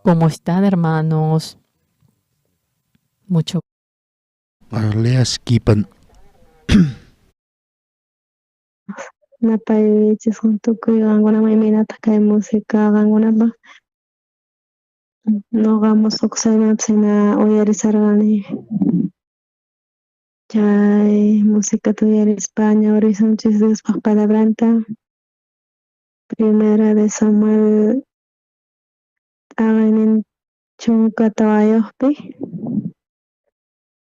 ¿Cómo están, hermanos? Mucho. Leas kipan Napaychis tukuy qankunamayminata kay música qankunapaq ñuqa musuqsaymanpas hina uyarisarqani. Chay musicata uyarispa ñawirisunchis Diospaq palabranta. Primera de Samuel taqaynin chunka tawayuqpi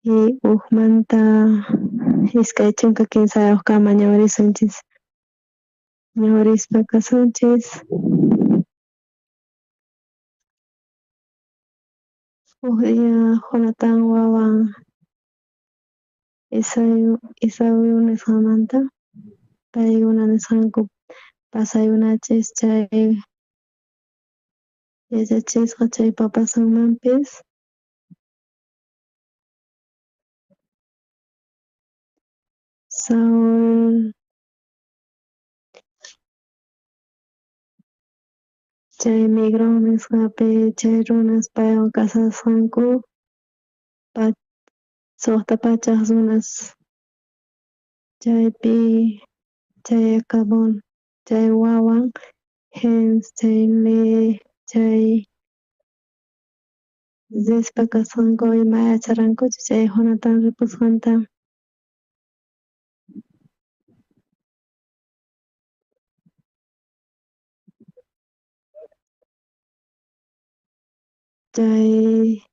y hukmanta iskay chunka kinsayuqkama ñawirisunchis. Ñawirispa kasunchis. Huk día Jonathan wawan Esaú nisqamanta paykuna nisqanku pasayunachis chay yachachisqa chay papasanmanpis Saúl chay Migrón nisqapi chay runas paywan kasasqanku suqta pachaq runas chaypi chay Acabón chay wawan Gens chay chay Zispa kasqanku ima yacharqankuchu chay Jonathan ripusqanta. Chay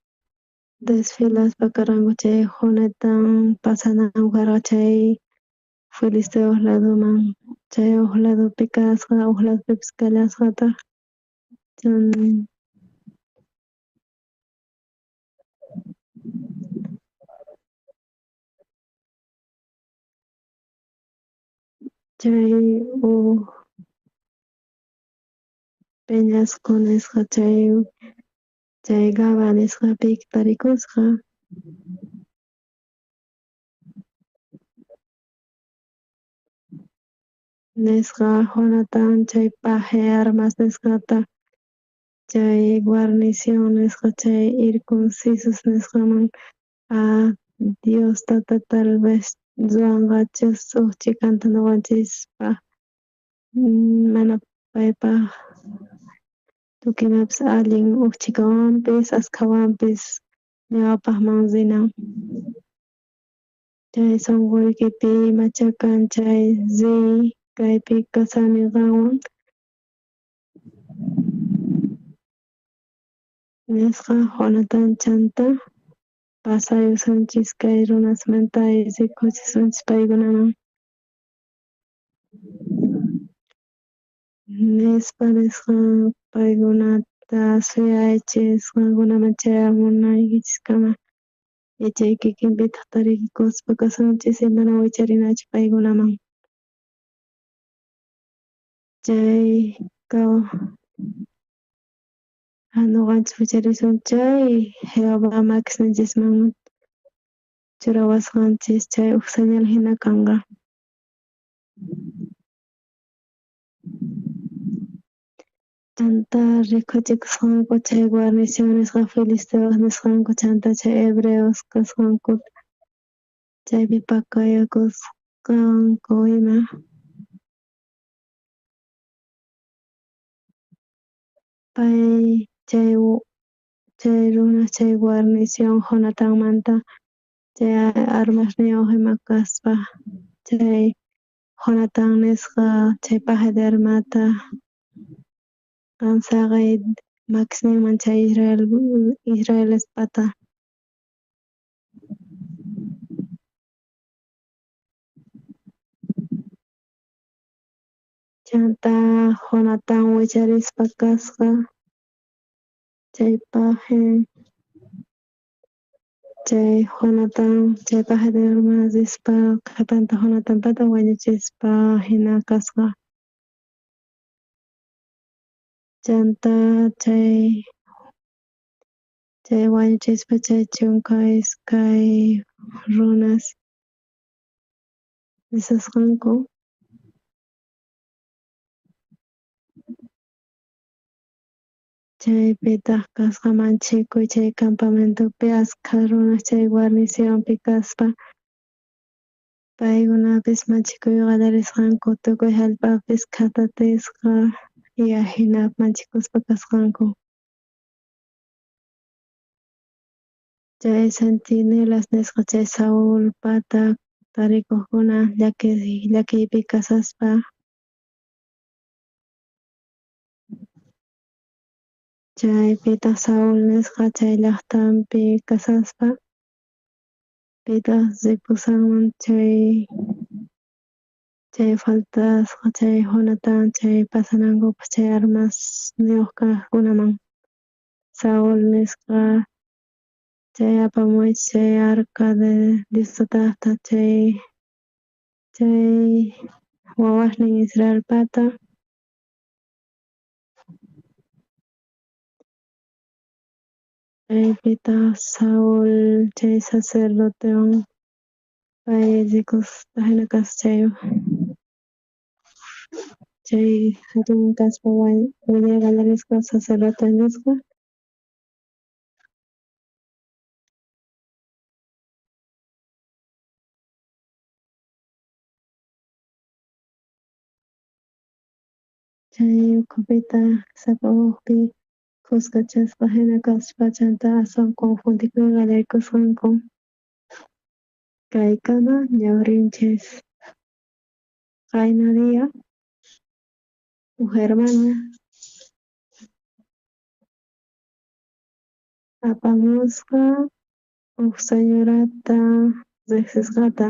desfilaspa karanku chay Jonathan pasanankarqa chay Filisteos ladoman chay huk ladopi kasqa huk ladopipis kallasqata chay Peñasco nisqa chay Gaba nisqapi tarikusqa nisqa Jonathan chay Paje armas nisqata chay guarnición nisqa chay Ircunsisus nisqaman Diostata tal vez ruanqachus uqchikanta ñuqanchispa mana paypaq tukuymapis allin uqchikawanpis asqhawanpis ñawpaqman rinan. Chay sunquykipi imachakan chay kaypi kasani qanwan nisqa Jonathan chanta pasayusunchis kay runasmanta riqsipuchisunchis paykunaman nispa paykunata suyaychis qankunaman chayamurnaykichiskamma chay kikinpitaq tarikuspa kasunchis mana wicharinachu paykunaman. Chay ñuqanchis wicharisunchis chay Jehová makisninchisman churawasqanchis chay huk señal hina kanqa. Chanta riqsichikusqanku chay guarnición nisqa Filisteos nisqanku chanta chay hebreos kasqanku chaypi pakayakusqanku ima pay chay runas chay guarnición Jonathanmanta chay armasniyoq ima kaspa chay Jonathan nisqa chay Paje de armata qansaqay makisninman chay Israelispata chanta Jonathan wicharispa kasqa chay Paje chay Jonathan chay Paje de armas rispa qhipanta Jonathanpata wañuchispa hina kasqa chanta chay wañuchispa chay chunka iskay runas risasqanku Chaypitaq kasqa manchikuy chay campamentopi askha runa chay guarnicionpi kaspa paykunapis manchikuyuq qallarisqanku tukuy hallp'apis khatatisqa hina manchikuspa kasqanku. Chay centinelas nisqa chay Saul pata tarikuqkuna llakiypi kasaspa chaypitaq Saul nisqa chay llaqtanpi kasaspa pitaq ripusanman chay faltasqa chay Jonatan chay pasanankupas chay armas niyuq kaqkunaman. Saul nisqa chay apamuychik chay arca de Diostataqta chay wawaqnin Israel pata chaypitaq Saul chay sacerdotewan pay rikuspa hina kaspa chay hatun kaspa wiñay qallarisqa sacerdote nisqa chay ukhupita sapa hukpi kuskachaspa hina kaspa chanta aswan confundikuy qallariykusqanku. Kaykama ñawrinchis qayna dia uk hermana apamusqa uk señorata riqsisqata.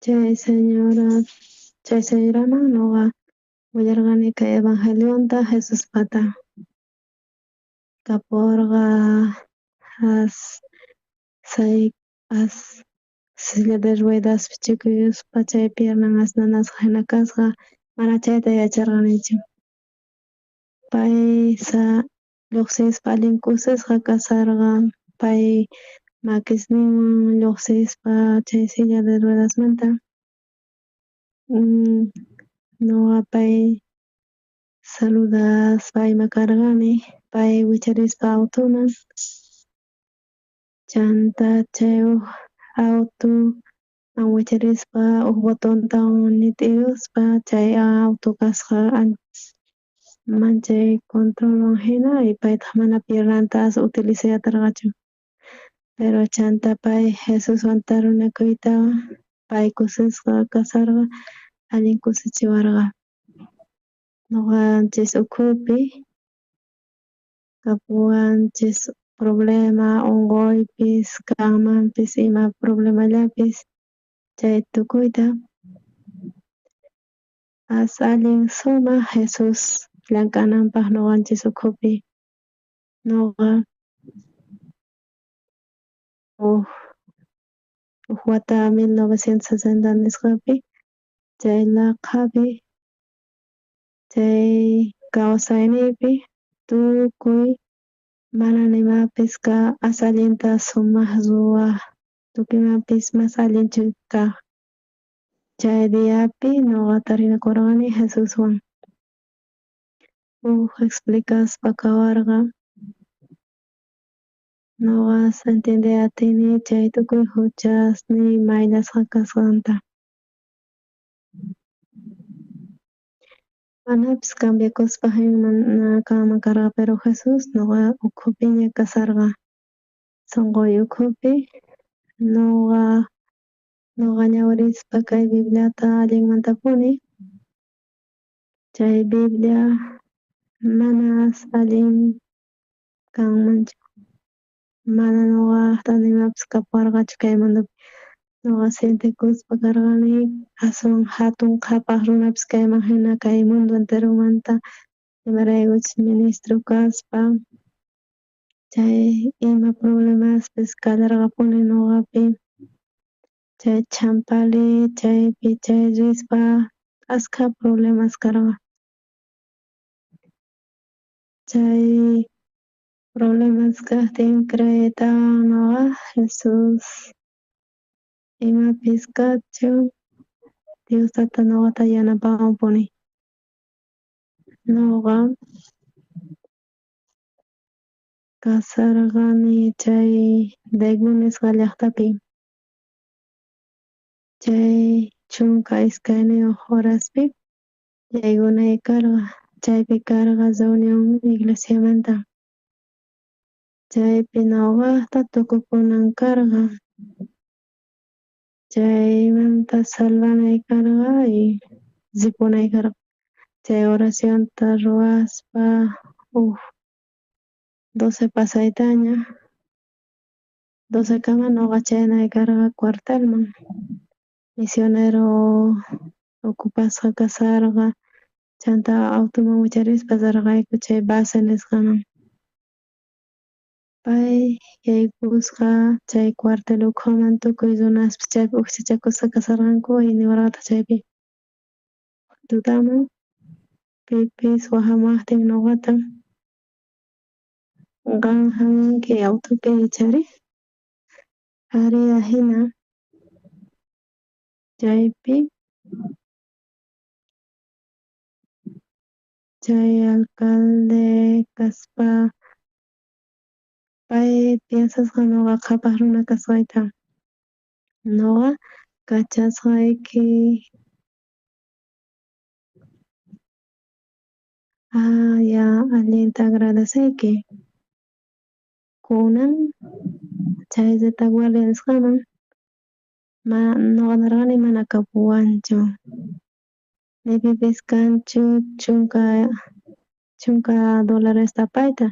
Chay señoraman nuqa willarqani kay evangelionta Jesuspata. Kapurqa silla de ruedaspi chikuyuspa chay piernan asnanasqa hina kasqa mana chayta yacharqanichu. Pay lluqsispa allin kusisqa kasarqa pay makisninwan lluqsispa chay silla de ruedasmanta nuqa pay saludaspa ima karqani pay wicharispa automan chanta chay automan wicharispa uk botontawan nit'iruspa chay auto kasqa manchay controlwan hina y paytaq mana piernanta asa utilizayatarqachu. Pero chanta pay Jesuswan tarinakuyta pay kusisqa kasarqa allin kusichiwarqa. Nuqanchis ukhupi kapuwanchis problema unquypis kanmanpis ima problemallapis chay tukuyta allin sumaq Jesus llamk'ananpaq nuqanchis ukhupi nuqa uk wata 1960 nisqapi chay laqhapi chay kawsayniypi tukuy mana nimapis asa allinta sumaq ruwaq tukuymanpis mas allinchu kaq. Chay diapi nuqa tarinakurqani Jesuswan explicaspa kawarqa nuqa atini chay tukuy huchasniy mayllasqa kasqanta. Manapis cambiakuspa kanman karqa pero Jesus nuqa ukhupiña kasarqa. Sunquy ukhupi nuqa ñawirispa kay Bibliata allinmantapuni chay Biblia manas allin kanmanchu mana nuqaqta nimapis kapuwarqachu kay mundupi. Nuqa sintikuspa karqani aswan hatun qhapaq runapis kayman hina kay mundo enteromanta imaraykuchus ministro kaspa chay ima problemaspis kallarqapuni nuqapi chay champali chaypi chay rispa askha problemas karqa. Chay problemas kaqtin creyetawan nuqa Jesus imapis kachun Diosata ñuqata yanapawanpuni. Ñuqa kasarqani chay Daigumisqa llaqtapi. Chay chunka iskayniyuq uraspi yaykunay karqa. Chaypi karqa reunión iglesiamanta. Chaypi ñuqaqta tukukunan karqa. Chaymanta salvanay karqa y ripunay karqa. Chay oracionta ruwaspa 12 pasaytaña 12 kama ñuqa chaynay karqa cuartelman. Misionero ocupasqa kasarqa. Chanta automan wicharispa sarqayku chay base nisqaman. Pay yaykusqa chay cuartel ukhuman tukuy runaspas chaypi ukhuchachakusqa kasarqanku y niwarqata chaypi. Tutaman pipis waqhamaqtin ñuqata qan hamunki autopi wichariy. Ari hina chaypi chay alcalde kaspa pay piensasqa ñuqa qhapaq runa kasqayta. Ñuqa kachasqayki ya allinta agradeceyki. Kunan chay guardia nisqaman ñuqa nirqani mana kapuwanchu. Ni pipis kanchu chunka dolaresta payta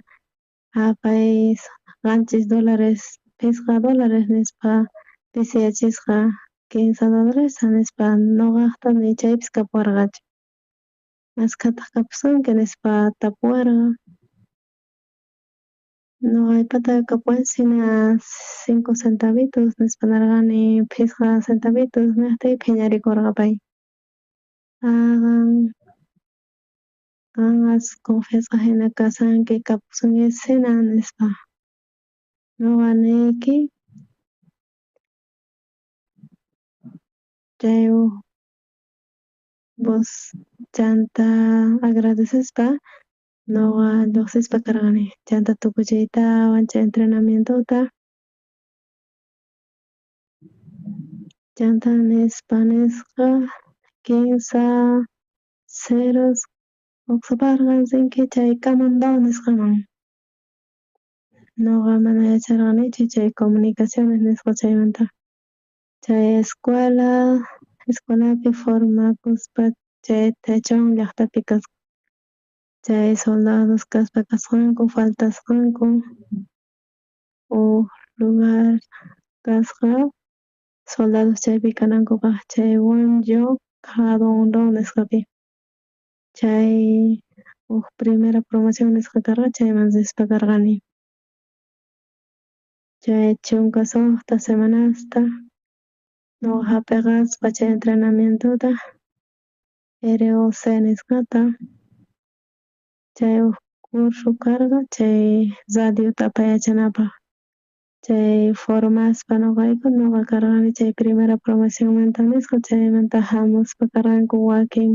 pay qanchis dólares pisqa dólares nispa pisiachisqa 15 dólaresta nispa ñuqaqta ni chaypis kapuwarqachu. Maskhataq kapusqanki nispa tapuwarqa. Ñuqaypata kapuwanchik hina 5 centavitos nispa nirqani pisqa centavitos niqtiki phiñarikurqa pay. Qanqas confiasqa hina kasanki kapusunkichis hina nispa. Ñuqa niyki chay bus chanta agradecespa ñuqa lluqsispa karqani chanta tukuchiytawan chay entrenamientuta. Chanta nispa nisqa 15 ceros ocuparqansinki chay Camundao nisqaman. Ñuqa mana yacharqanichu chay comunicaciones nisqa chaymanta. Chay escuelapi formakuspa chay Tayachón llaqtapi kasqa. Chay soldados kasqanku faltasqanku lugar kasqa soldados chaypi kanankupaq chay Wonjo Kadonlo nisqapi. Chay primera promoción nisqa karqa chayman rispa karqani. Chay chunka suqta semanasta ñuqa hapiqaspa chay entrenamientuta ROC nisqata chay curso karqa chay radiota apayachanapaq. Chay formaspa ñuqa karqani chay primera promocionmanta nisqa chaymanta hamuspa karqanku wakin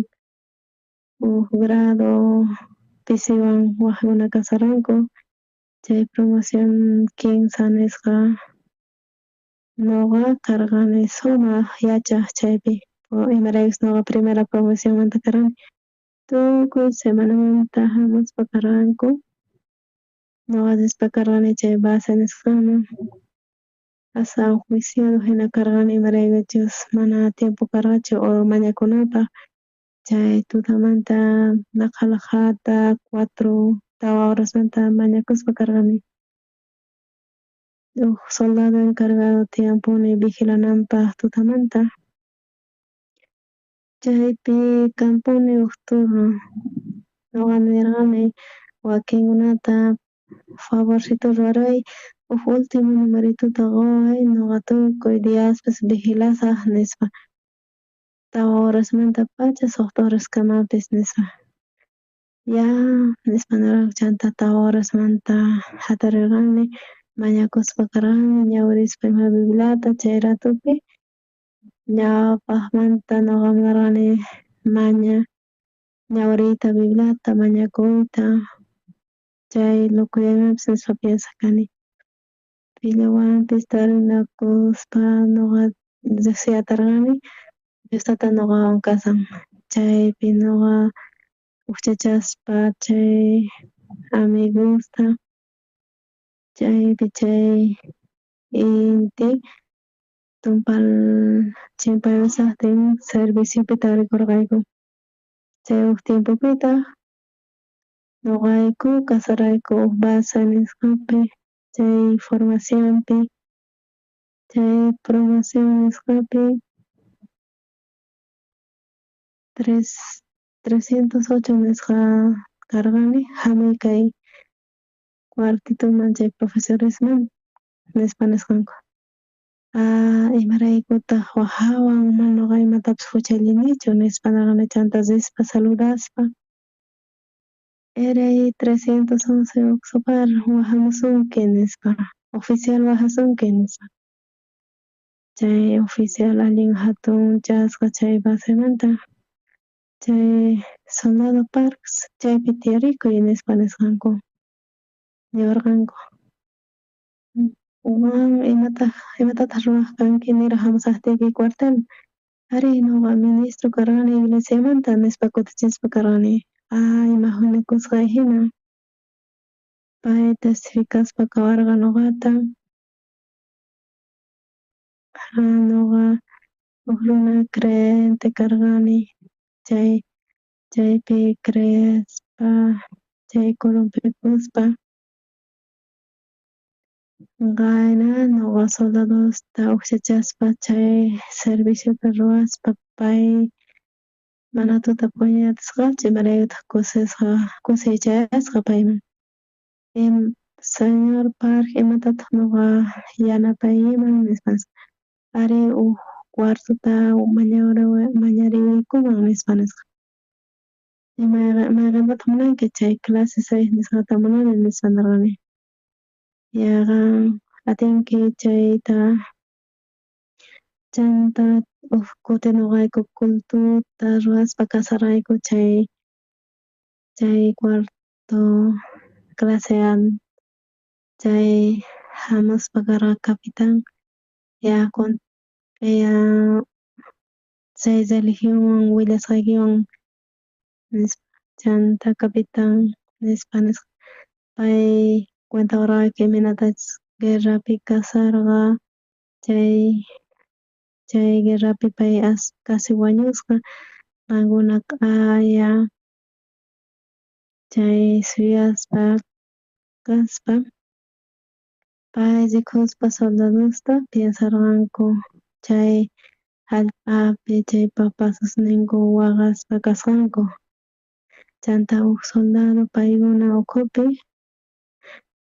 grado pisiwan waqkuna kasarqanku. Chay promoción 15 nisqa ñuqa karqani sumaq yachaq chaypi. Imaraykus ñuqa primera promocionmanta karqani. Tukuy semanamanta hamuspa karqanku. Ñuqa rispa karqani chay base nisqaman. San Juiciado hina karqani imaraykuchus mana tiempo karqachu mañakunapaq. Chay tutamanta naqhalaqhata 4 tawa horasmanta mañakuspa karqani. Soldado encargado tiyanpuni vigilananpaq tutamanta. Chaypi kanpuni turno. Ñuqa nirqani wakinkunata favorcito ruray ultimo numerituta quway ñuqa tukuy diaspis vigilasaq nispa. Tawa horasmanta pacha suqta horaskamapish nispa. Ya nispa nirqanku chanta tawa horasmanta hatarirqani mañakuspa karqani ñawirispa ima bibliata chay ratupi Ñawpaqmanta ñuqamunarqani ñawriyta Bibliata mañakuyta chay lukuyaymanpis nispa piensakani. Pillawanpis tarinakuspa ñuqa deseatarqani Diostata ñuqawan kasan. Chaypi ñuqa ukchachaspa chay amigusta chaypi chay inti tumpal chimpay serviciopi tarikurqayku. Chay huk tiempupita ñuqayku kasarayku huk base nisqapi chay formacionpi chay promoción nisqapi 308 nisqa karqani hamuy kay cuartitoman chay profesoresman nisqanku. Imaraykutaq wahawan mana ñuqa imatapis huchallinichu nispa nirqani chanta rispa saludaspa eray 311 Oxupar wahamusunki nispa oficial wahasunki nispa. Chay oficial allin hatun chasqa chay basemanta chay Soldado Parks chaypi tiyarikuy nispa nisqanku niwarqanku. Imatataq ruwaq kanki niraq hamusaptiyki cuartel, ari ñuqa ministro karqani iglesiamanta nispa kutichispa karqani. Ima huñukusqay hina pay testificaspa kawarqa ñuqata. Ñuqa huk runa creyente karqani chaypi creyaspa chay columpiakuspa qayna ñuqa soldadusta ukshachaspa chay serviciota ruwaspa pay mana tuta puñuyatisqachu imaraykuta kusichayasqa payman. Señor Park imatataq ñuqa yanapayman nispas ari huk cuartota mañariwaykuman nispa nisqa. Mayqintataq munanki chay clase 6 nisqata munani nispa nirqani. Yaqa atinki chayta chanta huk kuti ñuqayku cultuta ruwaspa kasarayku chay cuarto clase A chay hamuspa karqa capitan chay religionwan willasqaykiwan nispa chanta capitan nispa pay cuentawarqayki imanatachis guerrapi kasarqa chay guerrapi pay kasi wañusqa qanguna q'aya chay suyaspa kaspa pay rikuspa soldadusta piensarqanku chay hallp'api chay papasosninku waqaspa kasqanku. Chanta huk soldado paykuna ukhupi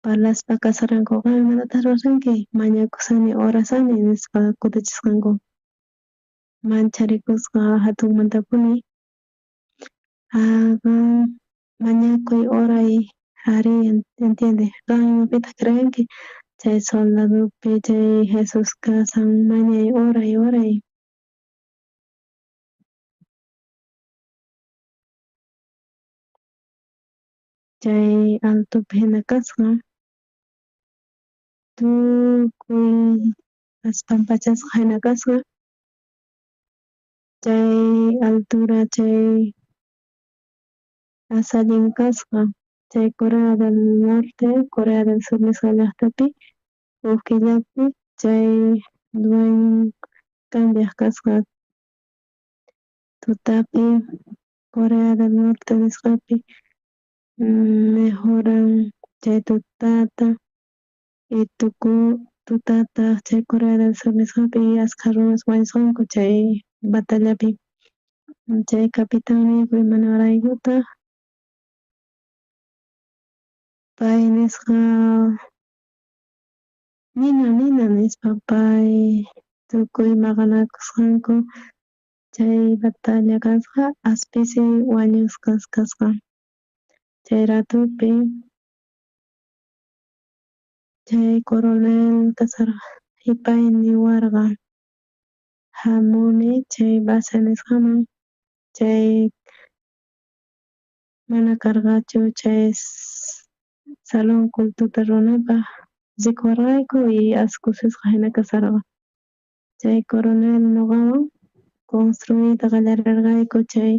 parlaspa kasharqanku qam imantataq ruranki mañakusani orasani nispa kutichisqanku. Mancharikusqa hatunmantakuni mañakuy oray ari entiende qam imapitaq creyanki chay soldadupi chay Jesus kasan mañay oray. Chay altupi hina kasqa tukuy pampachasqa hina kasqa chay altura chay asallin kasqa chay Corea del Norte, Corea del Sur nisqa llaqtapi huk killapi chay cambiaq kasqa tutapi Corea del Norte nisqapi mejoran chay tutata y tutata chay Corea del Sur nisqapi ashkha runas wañusqanku chay batallapi. Chay capitan niykuy imanaraykutaq pay nisqa nina nispa pay tukuy maqanakusqanku chay batalla kasqa aspisi wañusqas kasqa. Chay ratupi chay coronel kasarqa ipay niwarqa hamuni chay base nisqaman chay mana karqachu chay salón cultuta runapaq riqwarqayku y askusisqa hina kasarqa. Chay coronel nuqawan construida qallarirqayku chay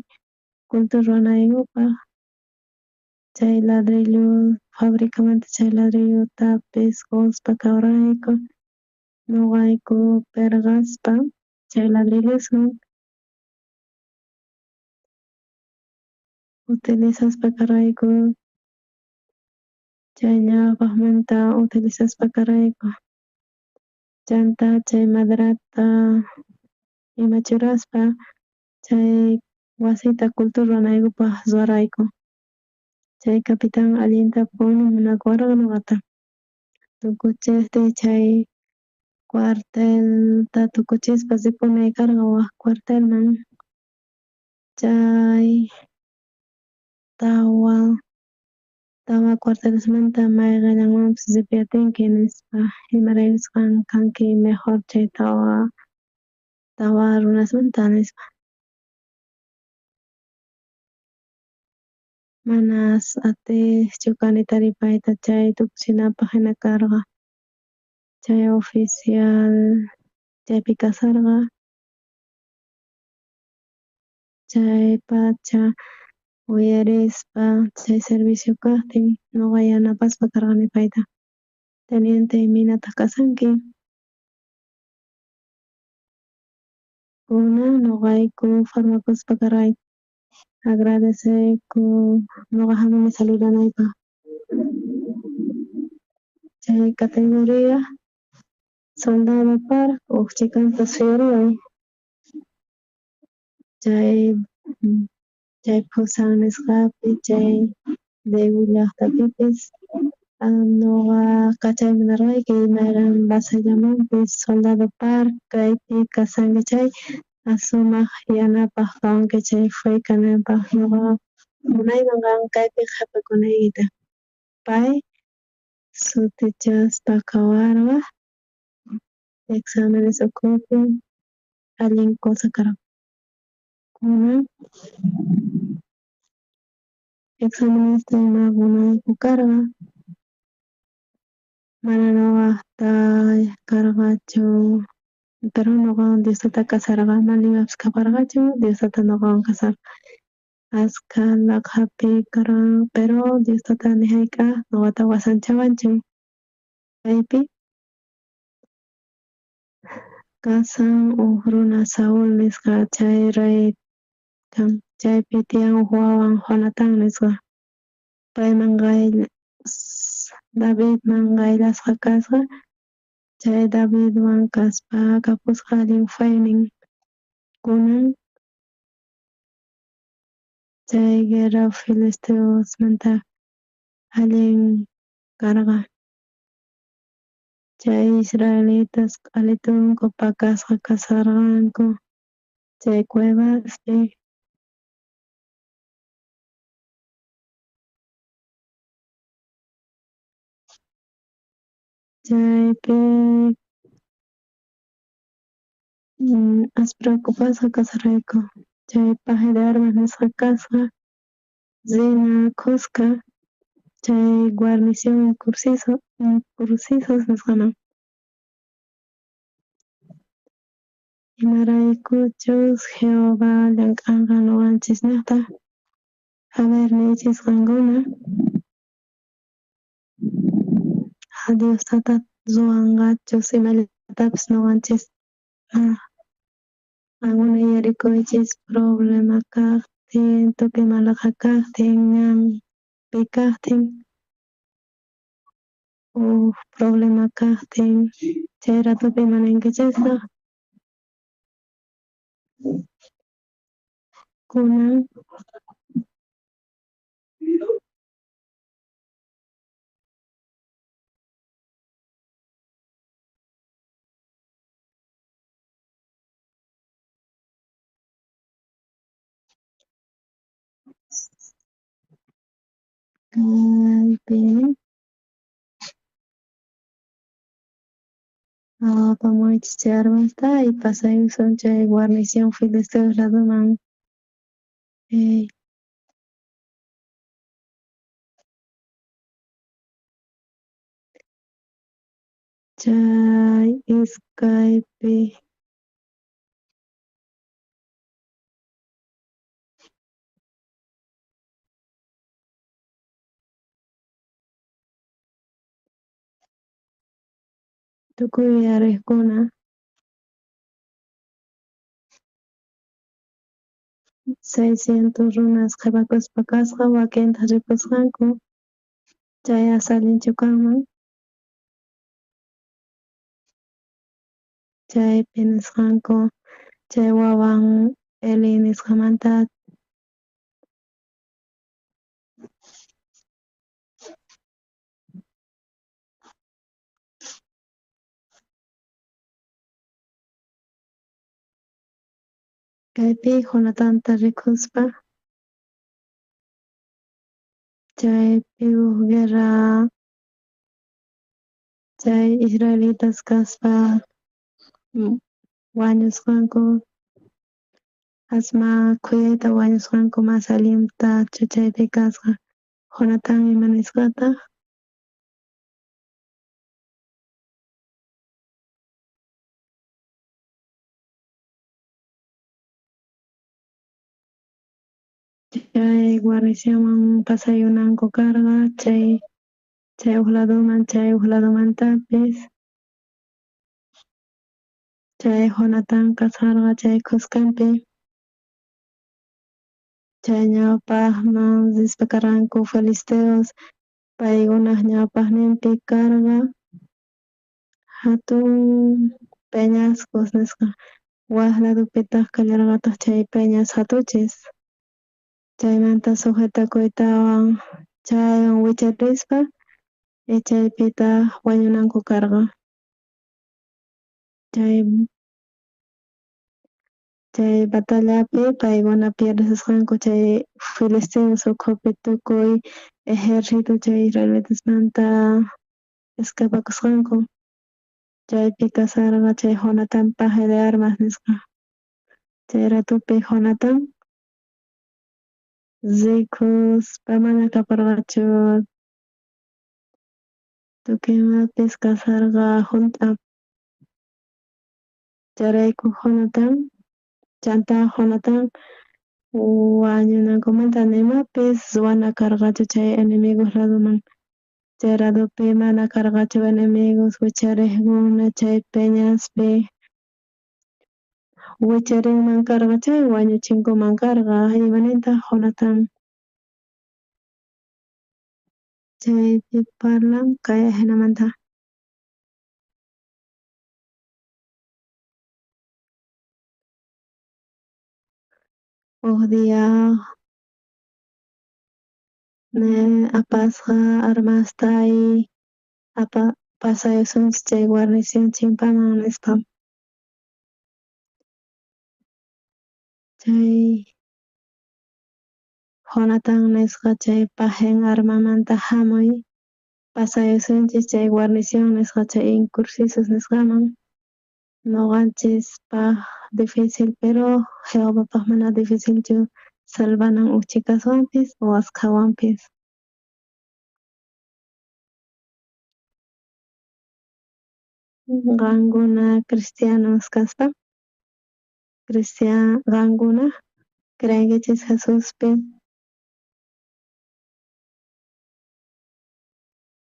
cultur runayniyuqpaq. Chay ladrillo fabricamanta chay ladrillutapish quspa kawrayku. Nuqayku perqaspa chay ladrilluswan utilizaspa karayku. Chay ñawpaqmanta utilizaspa karayku. Chanta chay maderata ima churaspa chay wasita cultur runaykupaq ruwarayku. Chay capitan allinta munakuwarqa nuqata. Tukuchiqti chay cuartelta tukuchispa ripunay karqa waq cuartelman. Chay tawa cuartelesmanta mayqallanmanpas ripiatinki nispa imaraykusqa kanki mejor chay tawa runasmanta nispa. Manas atishchu kanita ripayta chay tukuchinapaq hina karqa. Chay oficial chaypi kasarqa. Chay pacha uyarispa chay servicio kaqtin nuqa yanapaspa karqani payta. Teniente iminata kasanki. Kunan nuqayku farmakuspa karayku. Agradeceyku nuqa hamuni saludanaypaq. Chay categoría soldado par ukchikantas suyuriway. Chay Pusan nisqapi chay Daegu llaqtapipish nuqa chaymi munarqayki mayqan basellamanpis soldado par kaypi kasanki chay sumaq yanapaq kanki chay kananpaq nuqa munayman kan kaypi qhapakuniykita. Pay sutichaspa kawarqa exámenes ukhupi allin cosa karqa. Kunan examenesta ima munayku karqa mana nuqaqta karqachu pero nuqawan Diostata kasarqa mana imapas kaparqachu Diostata nuqawan kasarqa. Ashka laqhapi karqa pero Diostata nijayk'a nuqata wasanchawanchu. Kaypi kasan huk runa Saúl nisqa chay kan. Chaypi tiyan huk wawan Jonatan nisqa. Payman Davidman qaylasqa kasqa. Chay Davidwan kaspa kapusqa allin faynin. Kunan chay guerra filisteosmanta allin karqa. Chay israelitas q'alitunku pakasqa kasarqanku chay cuevaspi. Chaypi aspira ocupasqa kasarayku. Chay paje de armas nisqa kasqa. Zina Cusca chay guarnición Incursisos nisqaman. Imaraykuchus Jehová llank'anqa nuqanchis llaqta. Haber niychisqankuna Diostata ruwanqachus imallatapis nuqanchis munayarikuychis problema kaqtin tukuy malaqa kaqtin ñanpi kaqtin problema kaqtin chay ratupi mana inkichisqa kunan kaypi Pamoichis chay armasta y pasayusun chay guarnición filisteos ladoman chay iskaypi tukuy yariqkuna 600 runas qhipakuspa kasqa wakinta ripusqanku chay asalinchu kanman chaypi nisqanku chay wawan Eli nisqamanta kaypi Jonatanta rikuspa chaypi guerra chay israelitas kaspa wañusqanku asma khuyayta wañusqanku Masalimta chaypi kasqa Jonatan ima nisqataq chay guarnicionman pasayunanku karqa chay huk ladomantapis chay Jonatan kasharqa chay Cuscanpi chay ñawpaqman karqanku filisteos paykunaq ñawpaqninpi karqa hatun Peñascos nisqa waq ladupitaq kallarqataq chay Peñas hatuchis chaymanta sujetakuytawan chaywan wichapishpa chaypitaq wañunanku karqa chay batallapi paykuna piardisqanku chay filisteos ukhupi tukuy ejército chay israelitasmanta escapakusqanku chaypi kasharqa chay Jonatan paje de armas nisqa chay ratupi Jonatan rikuspa mana kaparqachu tukuymapis kasharqa junta chayrayku Jonatan chanta Jonatan wañunankumanta nimapis ruana karqachu chay enemigos ladoman chay ladopi mana karqachu enemigos wichariqkuna chay Peñaspi wicharinman karqa chay wañuchinkuman karqa imanintaq Jonatan chaypi parlan kay hinamanta huk dia apasqa armasta y pasayusunchis chay guarnición chimpaman nispa chay Jonatan nisqa chay pajen armamanta hamuy pasayusunchis chay guarnición nisqa chay incursisos nisqaman nuqanchispaq difícil pero Jehovapaq mana dificilchu salvanan uchikaswanpis wasqhawanpis qankuna cristianos kaspa qankuna creenkichis Jesuspi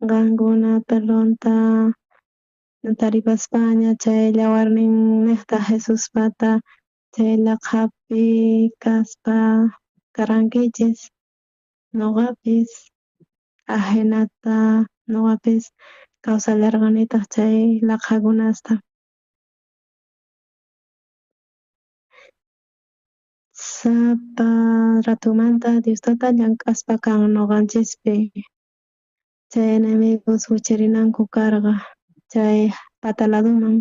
qankuna perdonta taripaspaña chay yawarnin niqta Jesuspata chay laqhapi kaspa karankichis nuqapis ajenata nuqapis kawsallarqanitaq chay laqhakunasta sapa ratumanta Diostata llank'aspa kan nuqanchispi chay enemigos wicharinanku karqa chay pata ladoman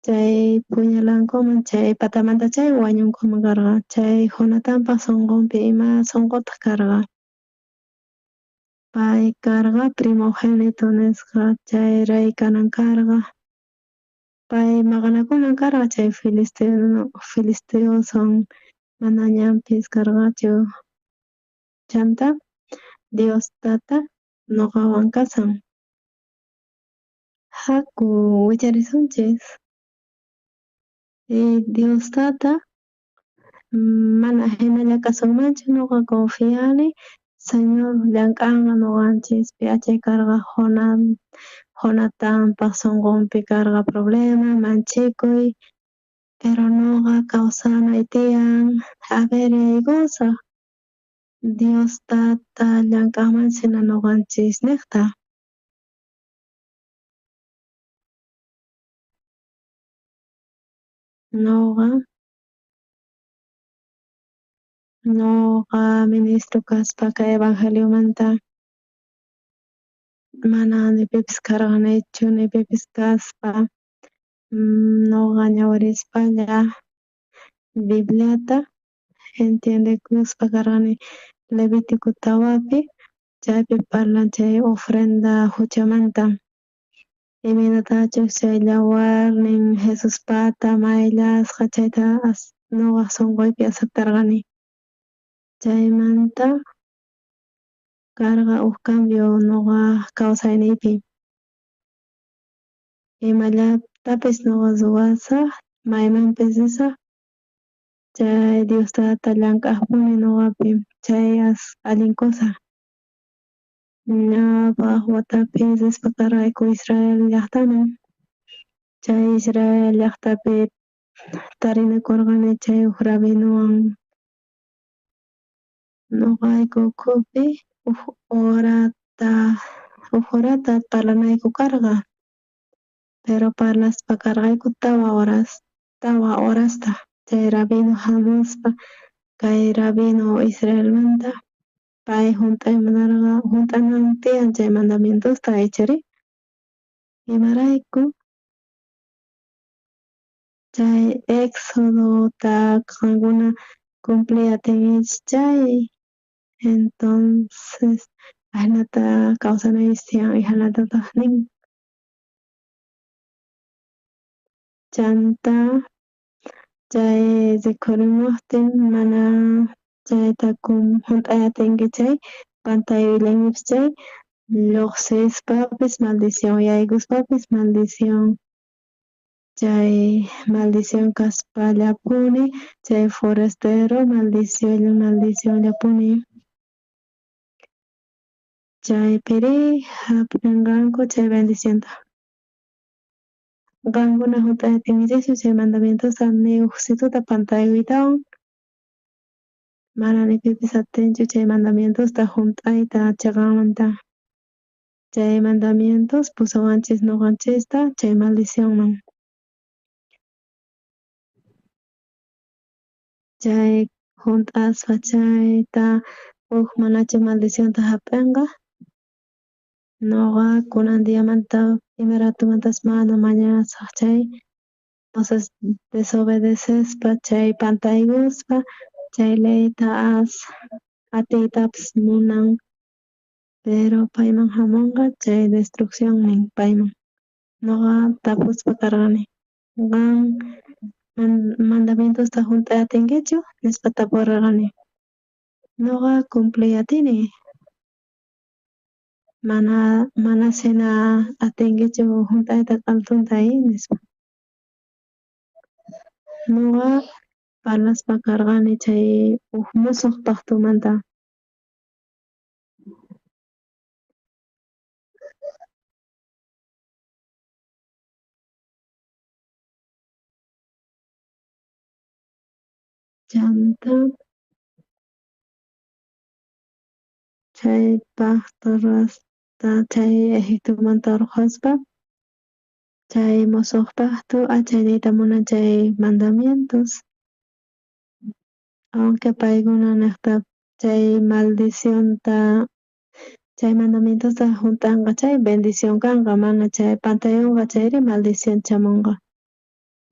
chay puñalankuman chay patamanta chay wañunkuman karqa chay Jonatanpaq sunqunpi ima sunqutaq karqa Pay karqa primogénito nisqa chay raykanan karqa. Pay maqanakunan karqa chay Filisteoson mana ñanpis karqachu. Chanta Diostata nuqawan kasan. Haku wicharisunchis. Diostata mana hinalla kasunmanchu nuqa confiani. Señor llank'anqa nuqanchispi achay karqa Jonatánpaq sunqunpi karqa problema, manchikuy, pero nuqa kawsanay tiyan habereyaykusaq Diostata llank'aqmansina nuqanchis niqta. Nuqa ministro kaspa kay Evangeliomanta mana ni pipis karqanichu ni pipis kaspa nuqa ñawirispaña Bibliata entiendekuspa karqani Levítico tawapi chaypi parlan chay ofrenda huchamanta imanatachus chay yawarnin Jesuspata mayllasqa chayta nuqa sunquypi aceptarqani. Chaymanta karqa huk cambio nuqa kawsayniypi. Imallatapis nuqa ruwasaq maymanpis risaq chay Diostata llank'aqpuni nuqapi chay allinkusaq. Ñawpaq watapi rispa karqayku Israel llaqtaman. Chay Israel llaqtapi tarinakurqani chay huk rabinuwan nuqaykukupi huk horata parlanayku karqa. Pero parlaspa karqayku tawa horasta. Chay rabinu hamuspa kay rabinu Israelmanta pay hunt'anan tiyan chay mandamientosta aycharin. Imarayku chay Exodota qankuna cumpliyatinchis chay entonces ahnata kawsanaypis tiyan ihanatataq nin. Chanta chay rikhurimuqtin mana chayta hunt'ayatinki chay pantayullanñipis chay lluqsispapis maldición yaykuspapis maldición. Chay maldición kaspallapuni chay forastero maldicionllapuni. Chaypiri hap'inqanku chay bendicionta. Qankuna hunt'ayatinkichikchu chay mandamientosta ni huk situta pantayuytawan mana ni pipis atinchu chay mandamientosta hunt'ayta chiqanmanta. Chay mandamientos pusawanchis nuqanchista chay maldicionman. Chay hunt'aspa chayta huk manachu maldicionta hap'inqa nuqa kunan diyamanta primer atumantas mana mañasaq chay desobedecespa chay pantayguspa chay leyta atiytapas munan pero payman hamunqa chay destruccionnin payman. Nuqa tapuspa karqani qan mandamientosta hunt'ayatinkichu nispa tapurirqani. Nuqa cumpliyatini. Mana sina atinkichu hunt'ayta q'altuntay nispa. Nuqa parlaspa karqani chay huk musuq paqtumanta. Chanta chay paqta rasta chay Egiptomanta ruphaspa chay musuq paqtu achayniyta munan chay mandamientos. Aunque paykuna niqta chay maldicionta chay mandamientosta hunt'anqa chay bendición kanqa mana chay pantayunqa chayri maldición chamunqa.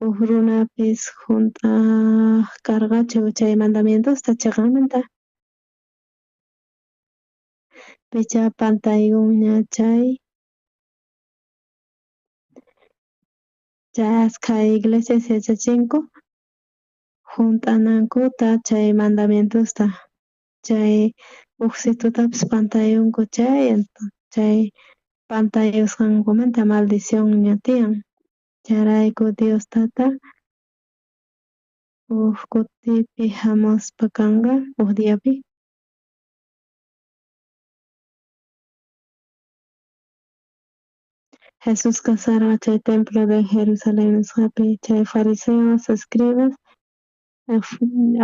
Huk runapis hunt'aq karqachu chay mandamientosta chiqanmanta. picha pantayuqña chay ashkha iglesias yachachinku hunt'anankuta chay mandamientosta chay uksitutapas pantayunku chay pantayusqankumanta maldicionña tiyan chayrayku Diostata kutipi hamuspa kanqa diyapi. Jesus kasarqa chay templo de Jerusalén nisqapi chay fariseos, escribas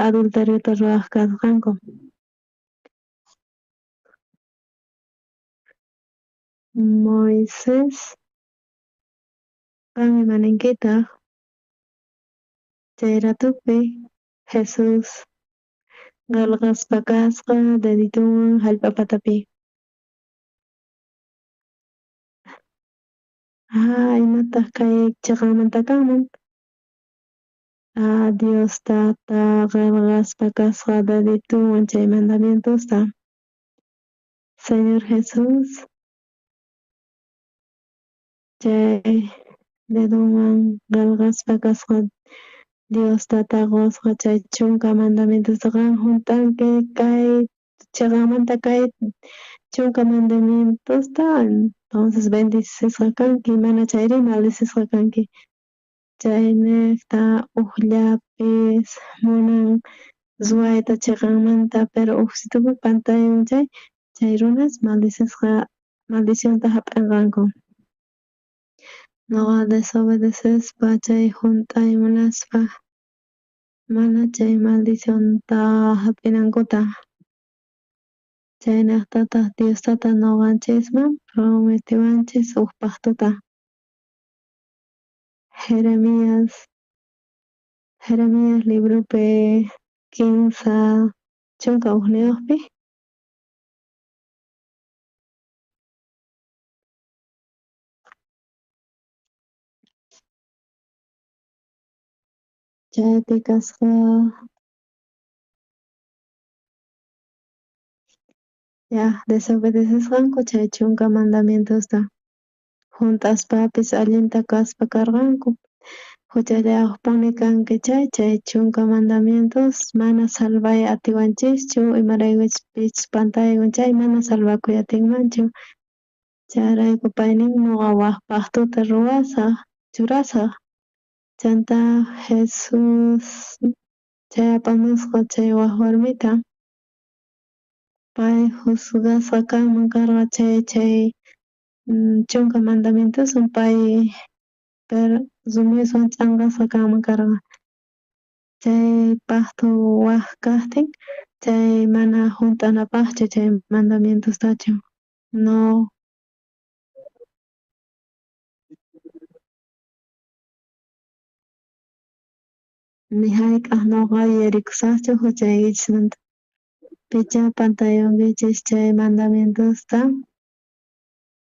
adulteriota ruwaq kasqanku. Moises qan imaninkitan chay ratupi Jesus qillqaspa kasqa dedituwan hallp'apatapi. Imataq kay chaqanmanta kanman? Diostata qillqaspa kasqa dedituwan chay mandamientosta. Señor Jesus chay deduwan qillqaspa kasqa Diostata qusqa chay chunka mandamientosta qan juntanki kay chaqanmanta kay chunka mandamientosta entonces bendisisqa kanki mana chayri maldisisqa kanki. Chaynata ukllapis munan suwayta chaqanmanta pero uksitupi pantayun chay runas maldisisqa maldicionta hap'irqanku. Nuqa desobedecispa chay hunt'ay munaspa mana chay maldicionta hap'inankuta. Chaynaqtataq Diostata nuqanchisman prometiwanchis ukpaq tuta. Jeremías librupi 15 chunka ugniyuqpi chaypi kasqa desobedecisqanku chay chunka mandamientosta hunt'aspapis allinta kaspa karqanku huchallawaqpuni kanki chay chunka mandamientos mana salvay atiwanchischu imaraykuchus pantaygun chay mana salvakuy atinmanchu chayrayku pay nin nuqa waqpaq tuta churasaq chanta Jesus chay apamusqa chay waq warmita pay juzgasqa kanman karqa chay chunka mandamientosun pay resumiswan ch'anqasqa kanman karqa chaypaqtu waq kaqtin chay mana hunt'anapaqchu chay mandamientostachu no ni hayk'aq nuqa yarikusaqchu huchaykichikmanta picha pantayunkichis chay mandamientosta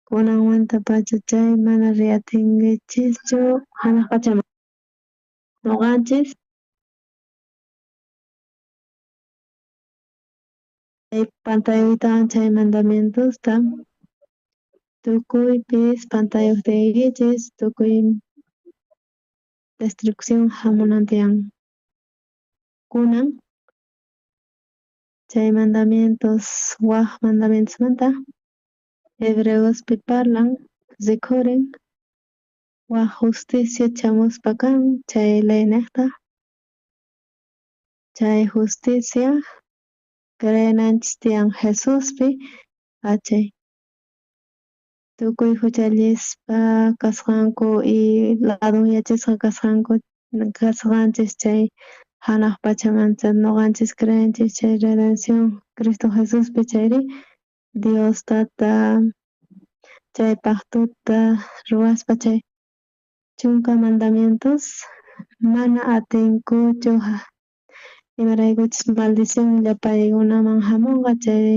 kunanmanta pacha chay mana riyatingichischu hanaq pachaman nuqanchis chay pantayuytawan chay mandamientosta tukuypis pantayuqtinkichis tukuy destrucción hamunan tiyan kunan chay mandamientos waq mandamientosmanta hebreospi parlan zikurin waq justicia chamuspa kan chay ley niqta chay justicia creynanchis tiyan Jesuspi achay tukuy huchallispa kasqanku y laduyachisqa kasqanchis chay hanaq pachamanta nuqanchis creenchis chay redención Cristo Jesuspi chayri Diostata chaypaq tuta ruwaspa chay chunka mandamientos mana atinkuchu imaraykuchus maldición paykunaman hamunqa chay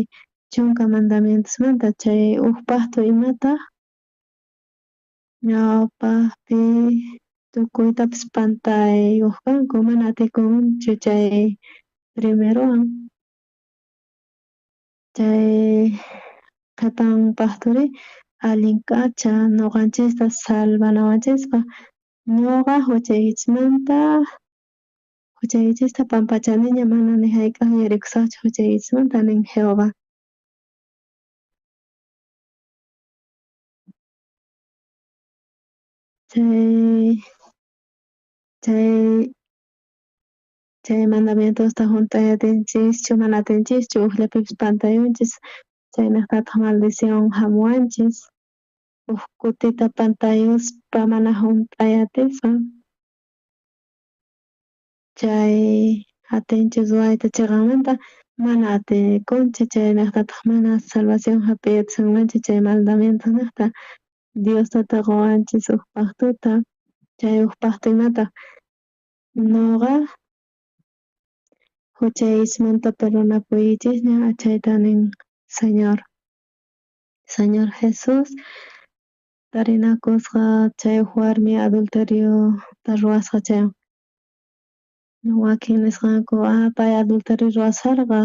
chunka mandamientosmanta chay ukpaqtu imataq ñawpaqpi tukuytapis pantayuq kanku mana atikunchu chay primerowan chay katanpaqturi allin k'acha ñuqanchista salvanawanchisqa ñuqa huchaykichista pampachaniña mana ni hayk'aq yuyarikusaqchu huchaykichismanta nin Jehová. Chay chay mandamientosta junt'ay atinchikchu mana atinchikchu ukllapipis pantayunchis chaynataq maldición hamuwanchis uk kutita pantayuspa mana junt'ay atispa chay atinchis wayta chiqanmanta mana atikunchis chaynaqtataq mana salvación hap'iyachishunmanchis chay mandamientonaqta Diostata quwanchis ukpaq tuta chay ukpaq tunata ñuqa huchaykichismanta perdonapuychisña chayta nin Señor Jesus tarinakusqa chay warmi adulteriota ruwasqa chaywan wakin nisqaku pay adulterio ruwasarqa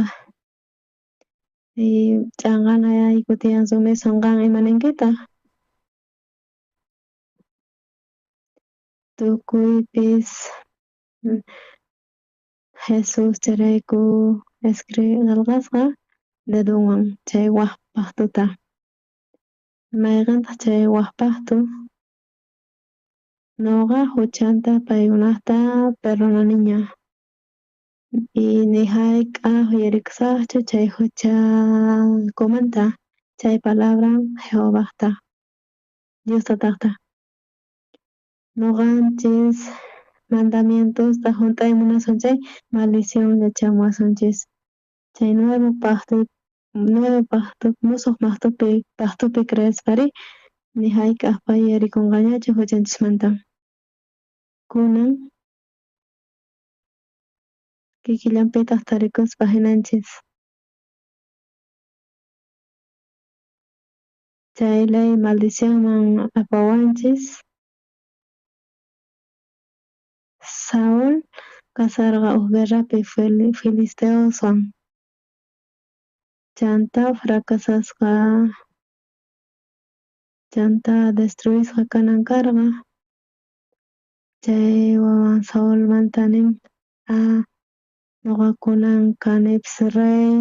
ch'anqanayay kutiyan sumisiwan qan ima ninkitaq tukuypis Jesus chayrayku qillqasqa dedunwan chay waqpaq tuta mayqantaq chay waqpaqtu ñuqa huchanta paykunaqta perdonaniña y ni hayk'aq yuyarikusaqchu chay huchakumanta chay palabran Jehovasta Diostataqta ñuqanchis mandamientosta junt'ay munasun maldición yachamasunchis chay nuevo musuq paqtupi creespari ni hayk'aq pay yuyarikunqañachu huchanchismanta kunan kikillanpitaq tarikuspa hinanchis chay ley maldicionman apawanchis Saúl kasarqa uk guerrapi Filisteoswan chanta destruisqa kanan karqa chay wawan Saulmanta nin ñuqakunan kanipis rey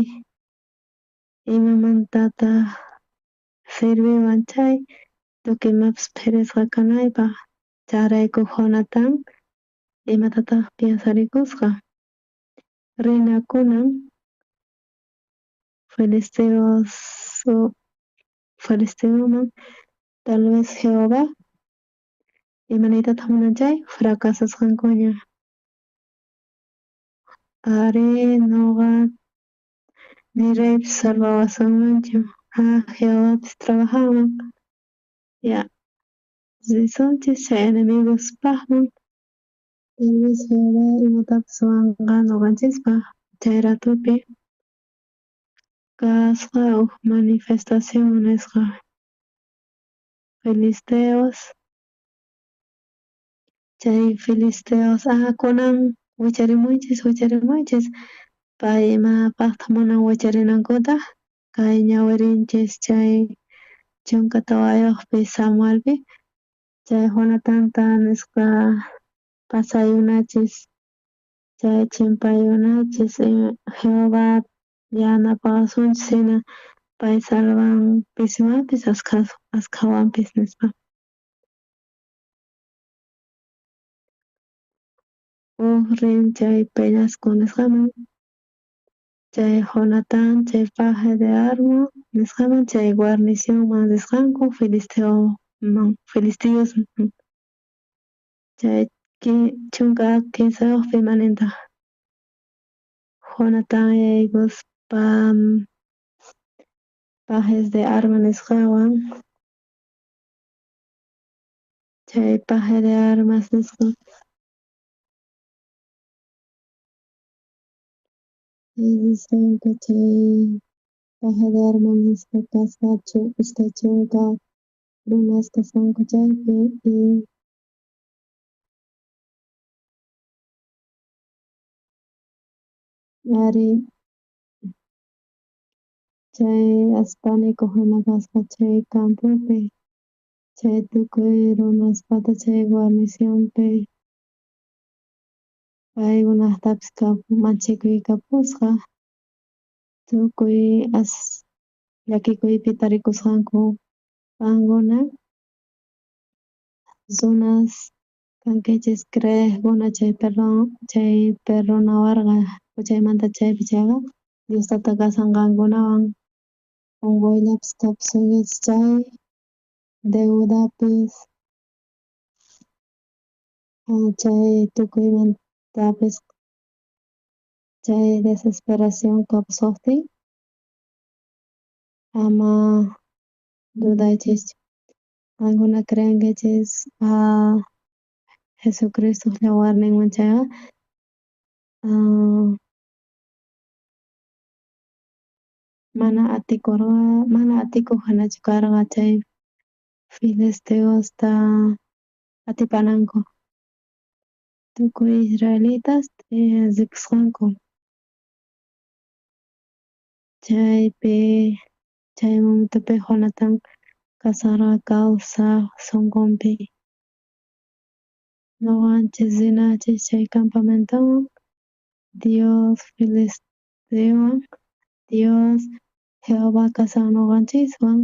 imamantataq sirviwan chay tukuy imapis pherisqa kanaypaq chayrayku Jonatan imatataq piensarikusqa rinakunan Filisteoman tal vez Jehová imaniytataq munan chay fracasasqankuña ari ñuqa ni reypis salvawasunmanchu Jehovapis trabajanman risunchis chay enemigospaqman tal vez Jehová imatapis ruwanqa ñuqanchispaq chay ratupi kasqa uk manifestación nisqa chay filisteos kunan wicharimunchis pay imapaqtaq munan wicharinakutaq kay ñawirinchis chay chunka tawayuqpi Samuelpi chay Jonatanta nisqa pasayunachis chay chimpayunachis Jehová yanapasunchis hina pay salvan pisiwanpis askhawanpis nispa rin chay Peñasco nisqaman chay Jonatan chay paje de Armo nisqaman chay guarnicionman risqanku Filisteosman chay chunka kinsayuqpi imanintaq Jonatan yaykuspa pajes de Arma nisqawan chay paje de armas nisqa nisqanka chay paje de armas nisqa kasqachu ishkay chunka runas kasqanku chaypi y ari chay aspanikuq hina kasqa chay campupi, chay tukuy runaspata chay guarnicionpi paykunatapas manchikuykapusqa tukuy llakikuypi tarikusqanku qankuna zonas kankichis creekuna chay perdonawarqa chaymanta chaypi chayqa Diostata kasanqankunawan unquyllapas kawsanchis chay deudapis chay tukuymantapis chay desesperación kawsaptin ama dudaychischu qankuna creankichis Jesucristolla warninman chayqa mana atikuq hinachu karqa chay filisteosta atipananku tukuy israelitas rikusqanku chaypi chay momento Jonatan kasara kawsaq sunqunpi ñuqanchis rinachis chay campamentoman Dios filisteowan Dios Jehová kasan ñuqanchiswan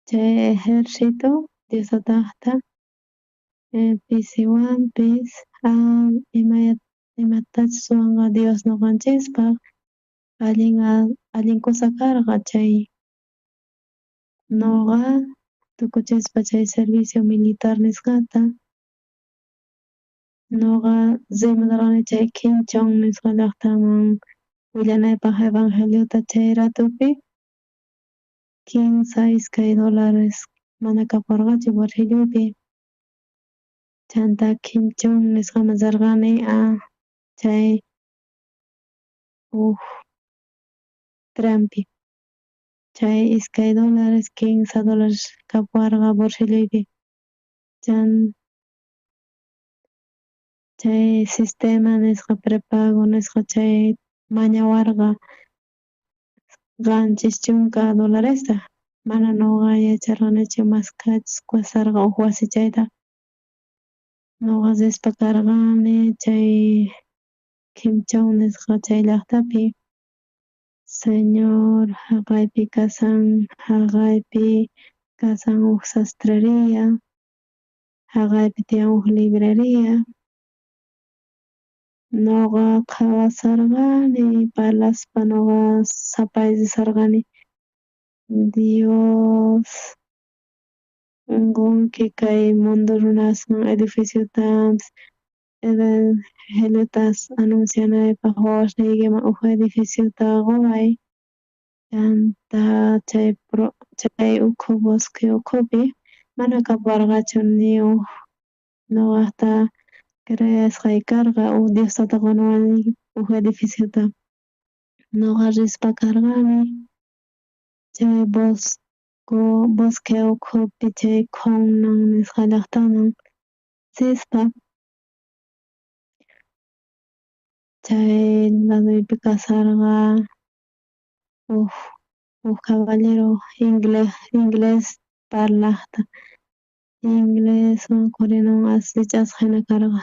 chay ejército Diostataqta pisiwanpis imatachus suwanqa Dios ñuqanchispaq allin kusa karqa chay ñuqa tukuchispa chay servicio militar nisqata ñuqa rimarqani chay Kinchon nisqa llaqtaman willanaypaq evangeliota chay ratupi kimsa iskay dólares mana kaparqachu bolsilluypi chanta Kinchon nisqaman rirqani chay huk trenpi chay iskay dólares kimsa dólares kaparqa bolsilluypi chay sistema nisqa prepago nisqa chay mañawarqa qanchis chunka dolaresta mana ñuqa yacharqanichu maskachis kasarqa huk wasi chayta ñuqa rispa karqani chay Kinchon nisqa chay llaqtapi señor haqaypi kasan huk sastreria haqaypi tiyan huk libreria ñuqa qhawasarqani parlaspa ñuqa sapallisarqani Dios qunki kay mundo runasman edificiotapas evangeliotas anuncianaypaq wawashnikiman huk edificiota quray chanta chay ukhu bosque ukhupi mana kaparqachu ni huk ñuqaqta creasqay karqa Diostata huk edificiota ñuqa rispa karqani chay bosque ukhupi chay Khonnan nisqa llaqtaman rispa chay laduypi kasarqa huk caballero inglés parlaqta ingleswan coreanuwan asillch'asqa hina karqa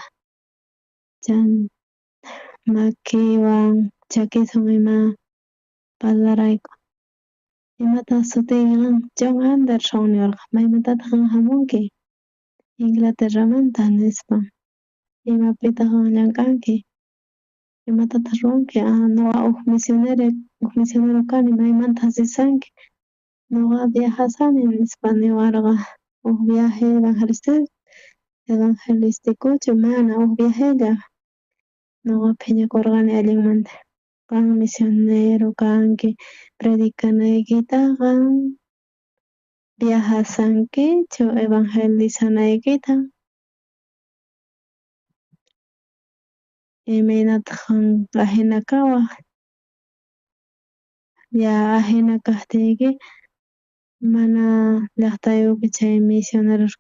maquiwan chakisun ima parlarayku imataq sutiyki John Anderson niwarqa maymantataq qan hamunki Inglaterramanta nispa imapitaq qan llamk'anki imatataq ruranki ñuqa huk misionero kani maymantas risanki ñuqa viajasani nispa niwarqa huk viaje evangelistikuchu mana huk viajella ñuqa phiñakurqani allinmanta qan misionero kanki predicanaykitaqa viajasankichu evangelizanaykita imaynataq ahina kawaq ahina kaqtiyki mana llaqtayupi chay misioneros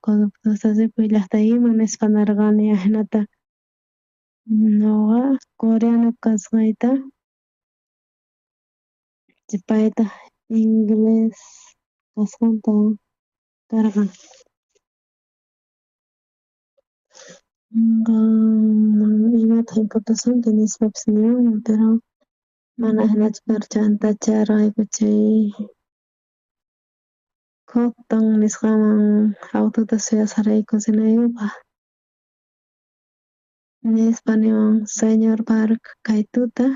llaqtaykiman nispa nirqani ahinata ñuqa coreano kasqayta paytaq inglés kasqanta karqan. Imataq imputasunki nispapas niwanman, pero mana hinachu parchanta charayku chay Coton nisqaman awtuta suyasarayku sinayupaq. Nispa niwan señor Park kay tuta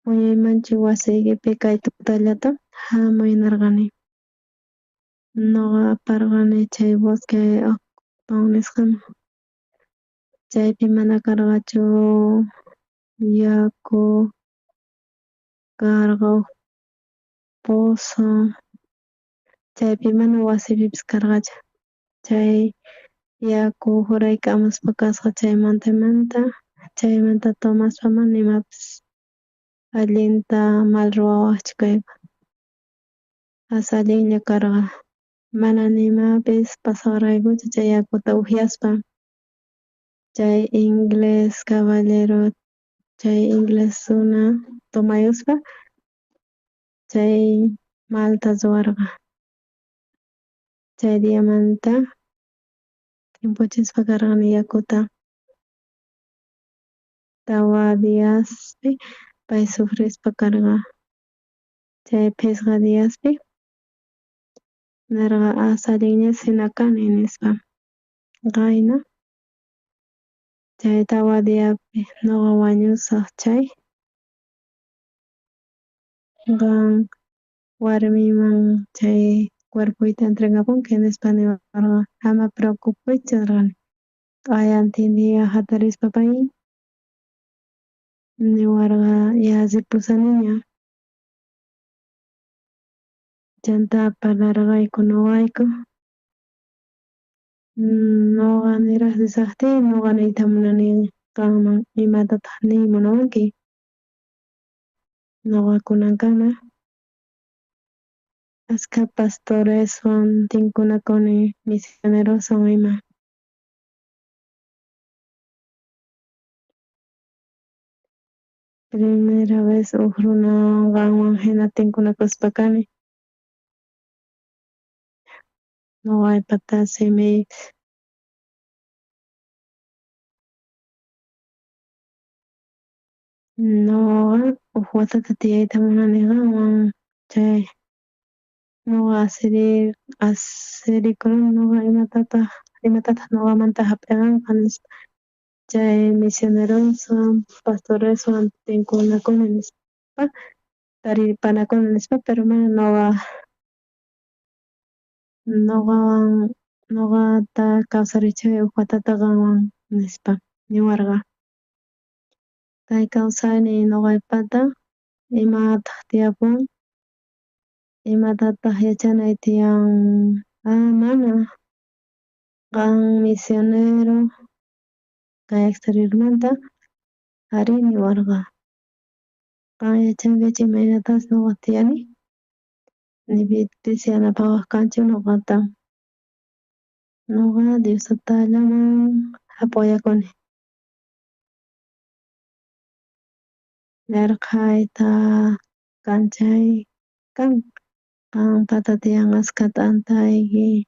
wiñaymanchik wasiykipi kay tutallata hamuy narqani. Nuqa aparqani chay Bosque Octon nisqaman. Chaypi mana karqachu yaku, karqa, pozo, chaypi mana wasipipis karqachu. Chay yaku Jurayqa Amuspa kasqa chaymantamanta, chaymanta Tomaspa mana imapis allinta mal ruwawaqchu kayqa. Asa allinlla karqa, mana nimapis pasaqraykuchu chay yakuta upyaspa. Chay inglés caballero, chay inglés suna Tomayuspa chay malta ruwarqa. Chay diamanta timpuchispa karqani yakuta. Tawa Diazpi pay sufrispa karqa. Chay pisqa Diazpi narqa asa allinña hina kani nispa qayna. Chay Tawa Diapi nuqa wañusaq chay qan warmiman chay cuerpuyta entregapunki nispa niwarqa, ama preocupuychu nirqani. Ayantini hatarispa pay niwarqa yalli pusaniña. Chanta aparlarqayku nuqayku. Nuqa niraqsisaqti nuqa niyta munani qanman imatataq niy munawanki. Nuqa kunankama ashka pastoreswan tinkunakuni misioneroswan ima. Primera vez huk runa qanwan hina tinkunakuspa kani. Nuqaypata simi nuqa huk watata tiyayta munani qanwan. Chay nuqa asirikuni nuqa imatataq nuqamanta hap'iranqa nispa. Chay misioneroswan, pastoreswan tinkunakuni nispa taripanakuni nispa pero mana nuqata kawsarichiy huk watata qanwan nispa niwarqa. Kay kawsayni nuqaypata imataq tiyapuwan, imatataq yachanay tiyan mana qan misionero kay exteriormanta ari niwarqa. Qan yachankichu imanatas nuqa tiyani? Nipipish yanapawaq kanchu nuqata. Nuqa Diosutallaman hap'uyakuni. Yarqayta kanchay kan, qanpata tiyan ashka t'antayki.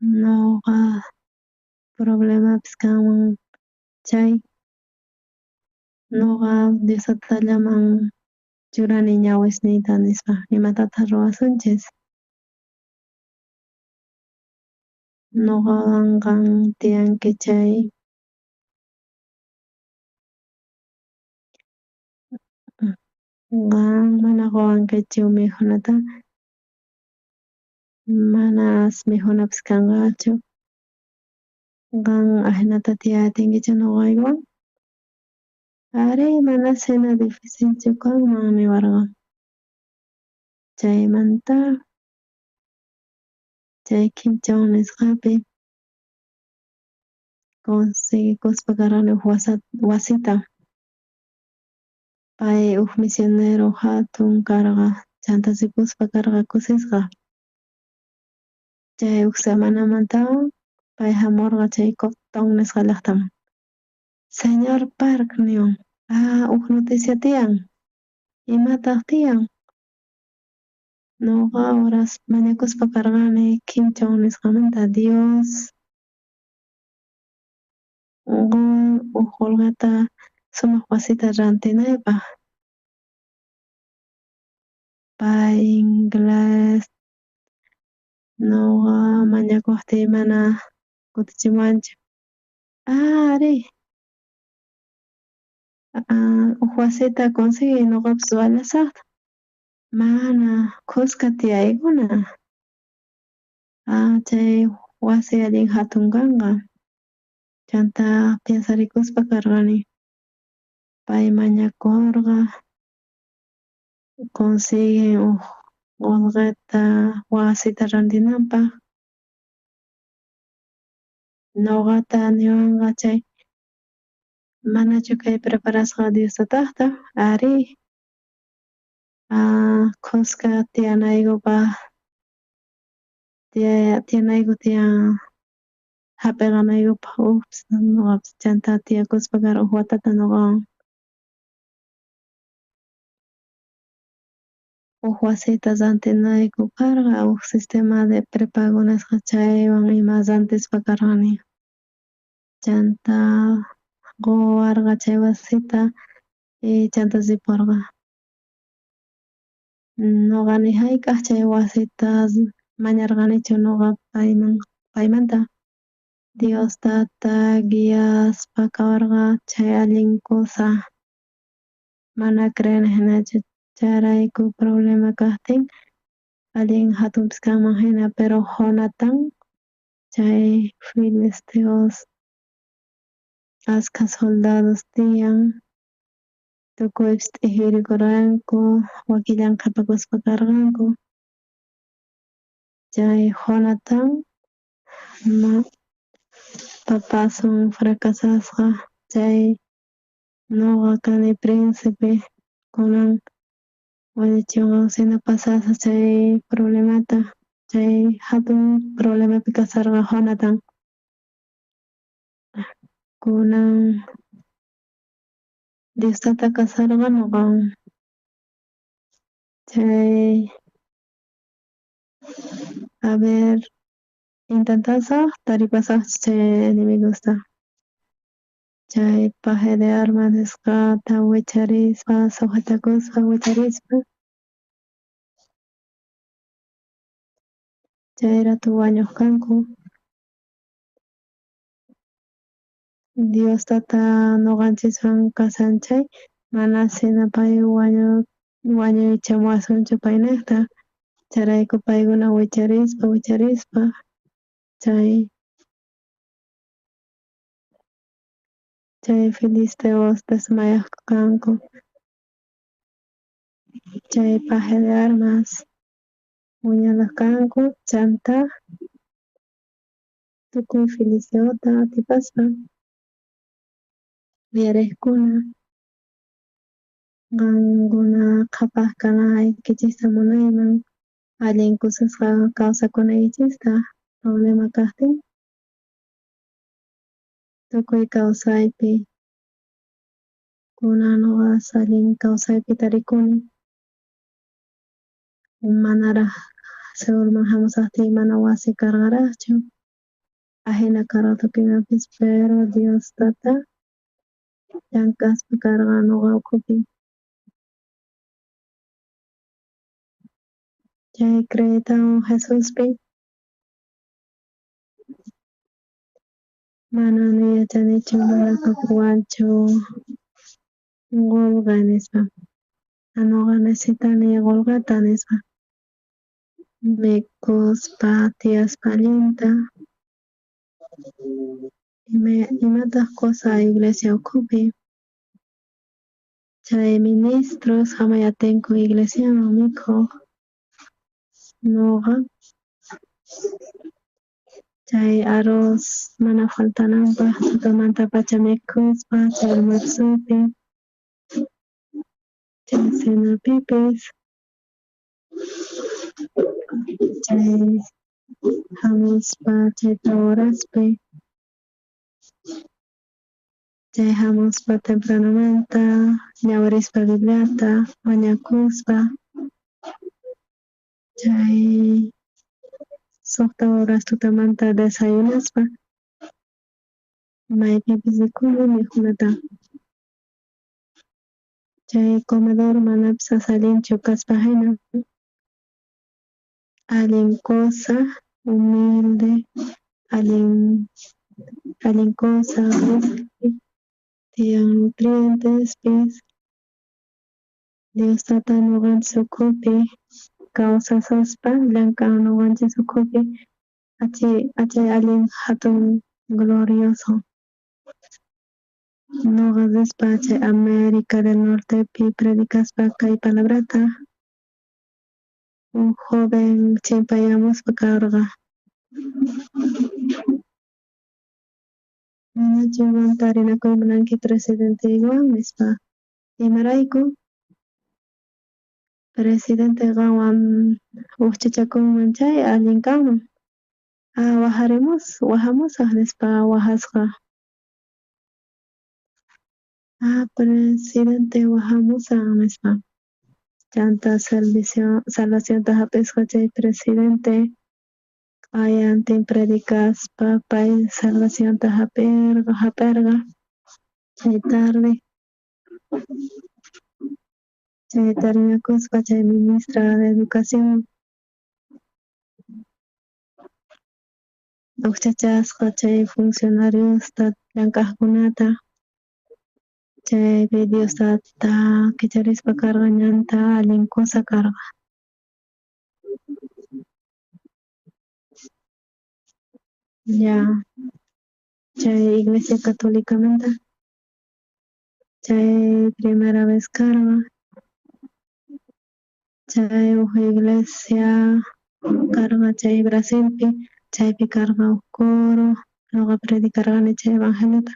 Nuqa problemapis kanman chay nuqa Diosutallaman churani ñawisniyta nispa imatataq ruwasunchis. Nuqawan qan tiyanki chay qan mana quwankichu mikhunata, manas mikhunapis kanqachu. Qan ahinata tiyatinkichu nuqaywan? Ari manas hina dificilchu kanman niwarqa. Chaymanta chay Kingchon nisqapi consiguikuspa karqani huk wasita. Pay huk misionero hatun karqa, chantasikuspa karqa kusisqa. Chay huk semanamanta pay hamurqa chay Copton nisqa llaqtaman. Señor Park nion. Noticia tiang. Imataq tiang. Noqa horas mañakuspa karqani Kimchon nisqamanta Dios Volgata sumaq wasita rantinaypaq pay inglés noqa mañakuqtiy mana kutichiwanchu. Ari, wasita consigue noqapas wallasaqta mana qusqa tiyaykuna. Chay wasi allin hatun kanqa. Chanta piensarikuspa karqani pay mañakurqa consigue Volgata wasita rantinanpaq. Noqata niwanqa chay manachu kay preparasqa Diostataqta? Ari, qusqa tiyanaykupaq tiyanayku tiyan hap'iqanaykupaq noqapas chanta tiyakuspa karqan watata noqawan. Wasita rantinayku karqa sistema de prepago nisqa chaywan ima rantispa karqani. Chanta quwarqa chay wasita chanta sipurqa. Noqani hayk'aq chay wasita mañarqanichu noqa paymanta Diostata guiaspa kawarqa chay allin kusa mana creer hinachu chayrayku problema kaqtin allin hatunpis kanman hina pero Jonatan chay filisteos ashka soldados tiyan tukuypis t'ijirikurqanku wakillan qhipakuspa karqanku chay Jonatan papasun fracasasqa chay noqa kani príncipe kunan wañuchiwan awsina pasasqa chay problemata chay hatun problemapi kasarqa Jonatan kunan Diostata kasarqa noqawan chay a ver intentasaq taripasaqchis chay enemigosta chay paje de armas nisqata wicharispa sujetakuspa wicharispa chay ratu wañuq kanku Diostata noqanchiswan kasanchay mana sina pay wañuychamuwasunchu pay niqta chayrayku paykuna wicharispa chay filisteos desmayaq kanku chay paje de armas wiñanaq kanku chanta tukuy filisteota atipaspa uyariqkuna qankuna qhapaqkuna aykichista munayman allin kusisqa kawsakunaychista problema kaqtin tukuy kawsaypi kunan noqas allin kawsaypita rikuni manaraq Seulman hamusaqtiy mana wasi karqaraqchu ahina karqa tukimapis pero Diostata llank'aspa karqa noqa ukhupi chay creyitawan Jesuspi manani yachanichu mana tukuwanchu Golga nispa noqa necesitani Golgata nispa mikuspa tiyaspa allinta imataq kusa iglesia ukhupi chay ministros hamay atinku iglesiaman mikhuq noqa chay arroz mana faltananpaq tutamanta pacha mikhuspa chay almuerzopi chay cenapipis chay hamuspa chayta uraspi chay hamuspa tempranumanta, ñawirispa Bibliata, mañakuspa, chay sukta horas tutamanta desayunaspa, maypipis mikuni mikunata. Chay comedor manapis sasalinchu kaspa hina, allin cosa, humilde, allin cosa, tiyan nutrientespis, Dios tata nuqanchis ukhupi kawsasaspa llamk'an nuqanchis ukhupi achay allin hatun glorioso. Nuqa Diospa chay América del Nortepi predicaspa kay palabrata, un joven chimpayamuspa karqa. Manachu mantarinakuy munanki presidenteywan nispa imarayku presidente qawan uchchachakunman chay allin kanman. Wahamusaq nispa wahasqa. Presidente wahamusaq nispa. Chanta salvacionta hapisqa chay presidente qayantin predicaspa pay salvacionta hapirqa chay tarde. Chay terminakuspa chay ministra de Educación uchachasqa chay funcionariosta llank'aqkunata chaypi Diostata kicharispa karqa ñanta allin cosa karqa. Ya chay Iglesia Catolicamanta chay primera vez karqa, chay uj iglesia karqa chay Brasilpi, chaypi karqa uj coro, nuqa predicarqani chay evangeliota,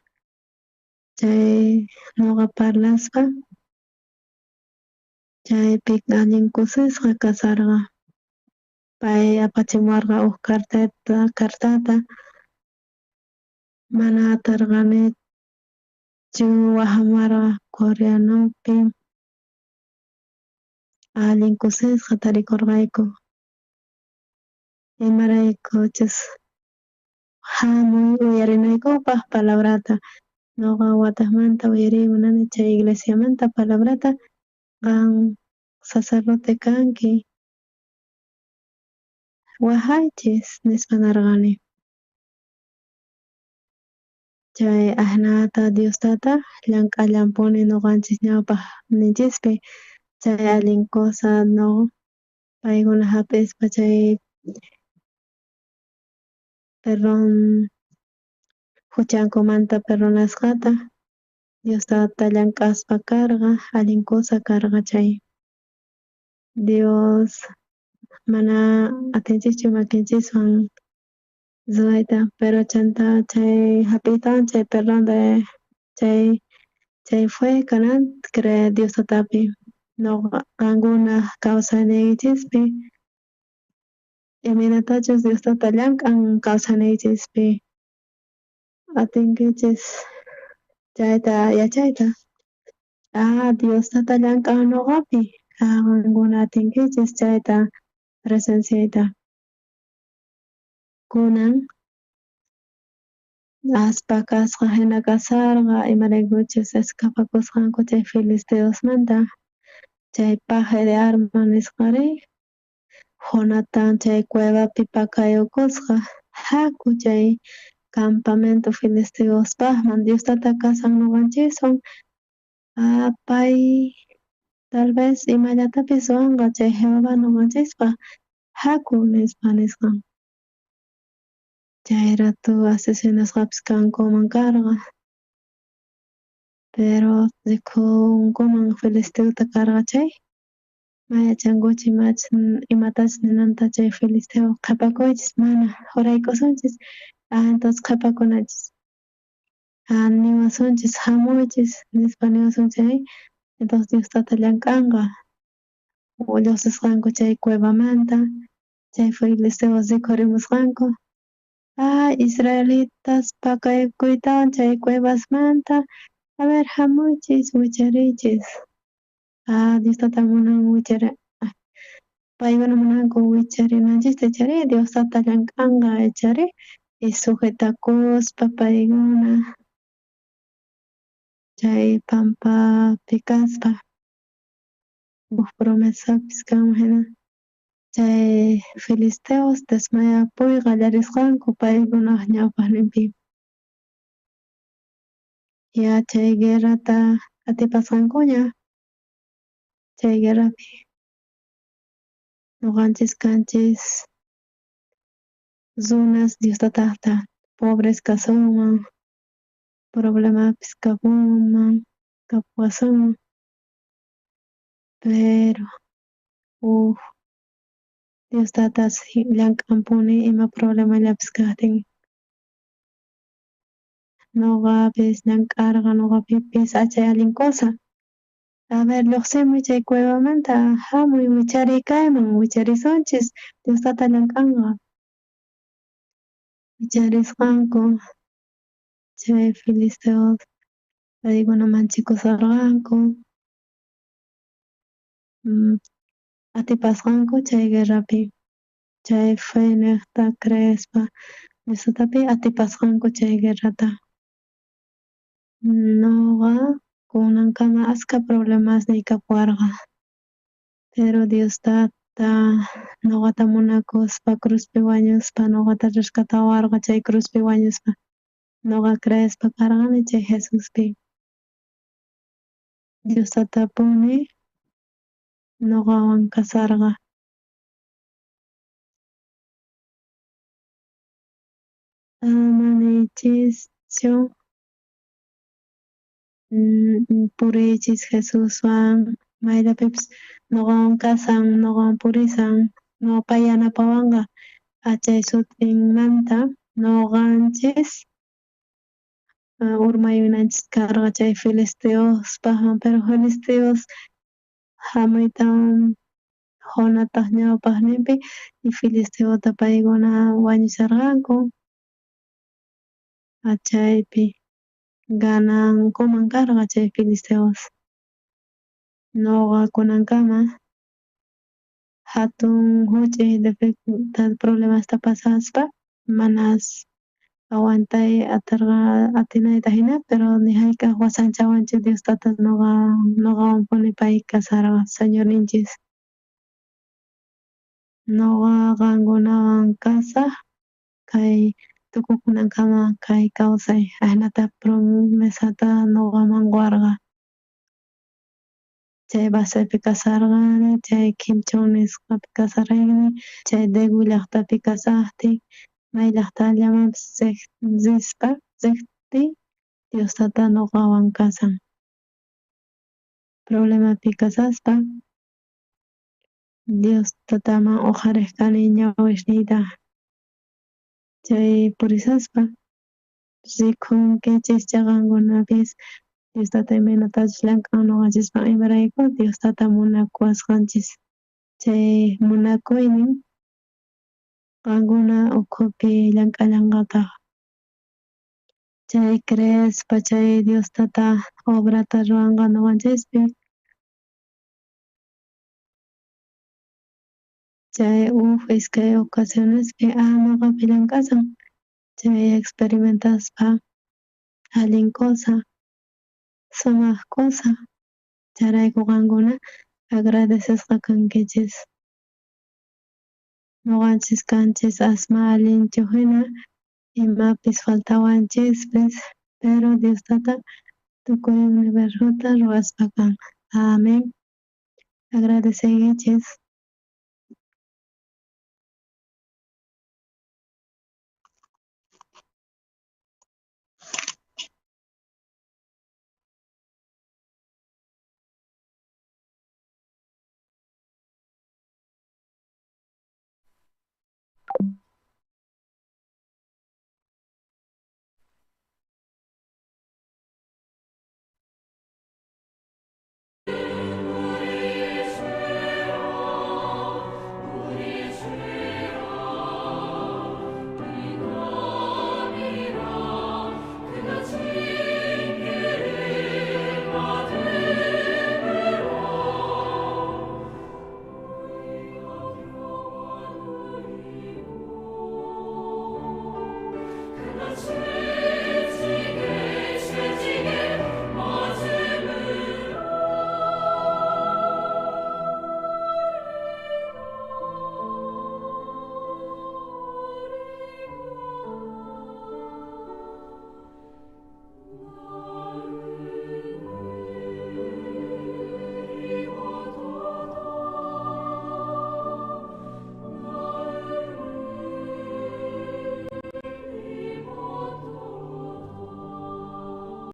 chay nuqa parlaspa chaypi allin kusisqa kasarqa. Pay apachimuwarqa uj cartata mana atarqanichu wahamarqa Coreanupi, allin kusisqa tarikurqayku. Imaraykuchus hamuy uyarinaykupaq palabrata nuqa wataqmanta uyariy munani chay iglesiamanta palabrata qan sacerdote kanki wahaychis nispa narqani. Chay ahnata Diostata llank'allampuni nuqanchis ñawpaq ninchispi chay allin cosa paykuna hapispa chay perdón huchankumanta perdonasqata Diostata llank'aspa karqa allin cosa karqa chay. Dios mana atinchikchu makinchiswan ruayta, pero chanta chay hapiytawan chay perdón de chay fue kanan creer Diostatapi nuqa qankuna kawsanaykichispi imanatachus Diostata llank'an kawsanaykichispi atinkichis chayta yachayta Diostata llank'an nuqapi qankuna atinkichis chayta presenciayta. Kunan aspa kasqa hina kasarqa imaraykuchus escapakusqanku chay filisteosmanta chay paje de arma nisqarik Jonatan chay cuevapi pakayukusqa haku chay campamento filisteospaqman Diostata kasan nuqanchiswan pay tal vez imallatapis ruwanqa chay Jehová nuqanchispaq haku nisqan. Chay ratu asesinasqapis kankuman karqa, pero rikunkuman filisteota karqa chay mayachankuchik imatachus ninanta chay filisteo qhapakuychis mana juraykusunchis entonces qhapakunachis niwasunchis hamuychis nispa niwasunchis entonces Diostata llank'anqa lluqsisqanku chay cuevamanta chay filisteos rikhurimusqanku Israelitas pakaykuytawan chay cuevasmanta, a ver, hamuchis, wicharichis. Diostata munan paykuna munanku wicharinanchista chari, Diostata llank'anqa chari, y sujetakuspa paykuna chay pampapi kaspa, promesapis kanman hina. Chay filisteos desmayapuyqa qallarisqanku paykunaq ñawpaqninpi. Chay guerrata atipasqankuña, chay guerrapi ñuqanchis kanchis zonas Diostataqta pobres kasunman, problemapis kapuwasunman, pero Diostatas llank'anpuni ima problemallapas kaqtin. Ñuqapis llank'arqa, ñuqapipis achay allin kusa. A ver, lluqsimuy chay cuevamanta, hamuy wicharikayman, wicharisunchis Diostata llank'anqa. Wicharisqanku chay filisteos paykuna manchikusarqanku, atipasqanku chay guerrapi, chay Fenecta, Crespa, Diostatapi atipasqanku chay guerrata. Ñuqa kunankama askha problemasniy kapuwarqa, pero Diostata ñuqata munakuspa cruzpi wañuspa ñuqata rescatawarqa chay cruzpi wañuspa, ñuqa creespa karqani chay Jesuspi. Diostatapuni ñuqawan kasarqa. Manichischu puriychis Jesuswan mayllapipis ñuqawan kasan, ñuqawan purisan, pay yanapawanqa achay sutinmanta ñuqanchis urmayunanchis karqa chay filisteospaqman, pero filisteos hamuyta Jonataq ñawpaqninpi y filisteota paykuna wañusharqanku, chaypi ganankuman karqa chay filisteos. Ñuqa kunankama hatun huch'uy problemasta pasaspa manas atinayta hina, pero ni hayk'aq wasanchawanchis Diostata ñuqawanpuni pay kasarqa Señorninchis. Ñuqa qankunawan kasaq kay tukukunankama kay kawsay ahnata promesata ñuqaman warqa. Chay Basaypi kasarqani, chay Kimchon nisqapi kasarayni, chay Daegu llaqtapi kasaqtin, may llaqtallamanpis riqti Diostata ñuqawan kasan. Problemapi kasaspa Diostataman uqariq kani ñawishniyta. Chay purisaspa rikunkichis chaqankunapis Diostata imaynatachus llank'an ñuqanchisman imarayku Diostata munakuwasqanchis. Chay munakuynin qankuna ukhupi llank'allanqataq. Chay creespa chay Diostata obrata ruranqa ñuqanchispi, chay iskay ocasionespi nuqapi llank'asan, chay experimentaspa allin kusa, sumaq kusa, chayrayku qankuna agradecesqa kankichis. Ñuqanchis kanchis asma allinchu hina imapis faltawanchispis, pero Diostata tukuy universota ruwaspa kan. Amén. Agradeceikichis.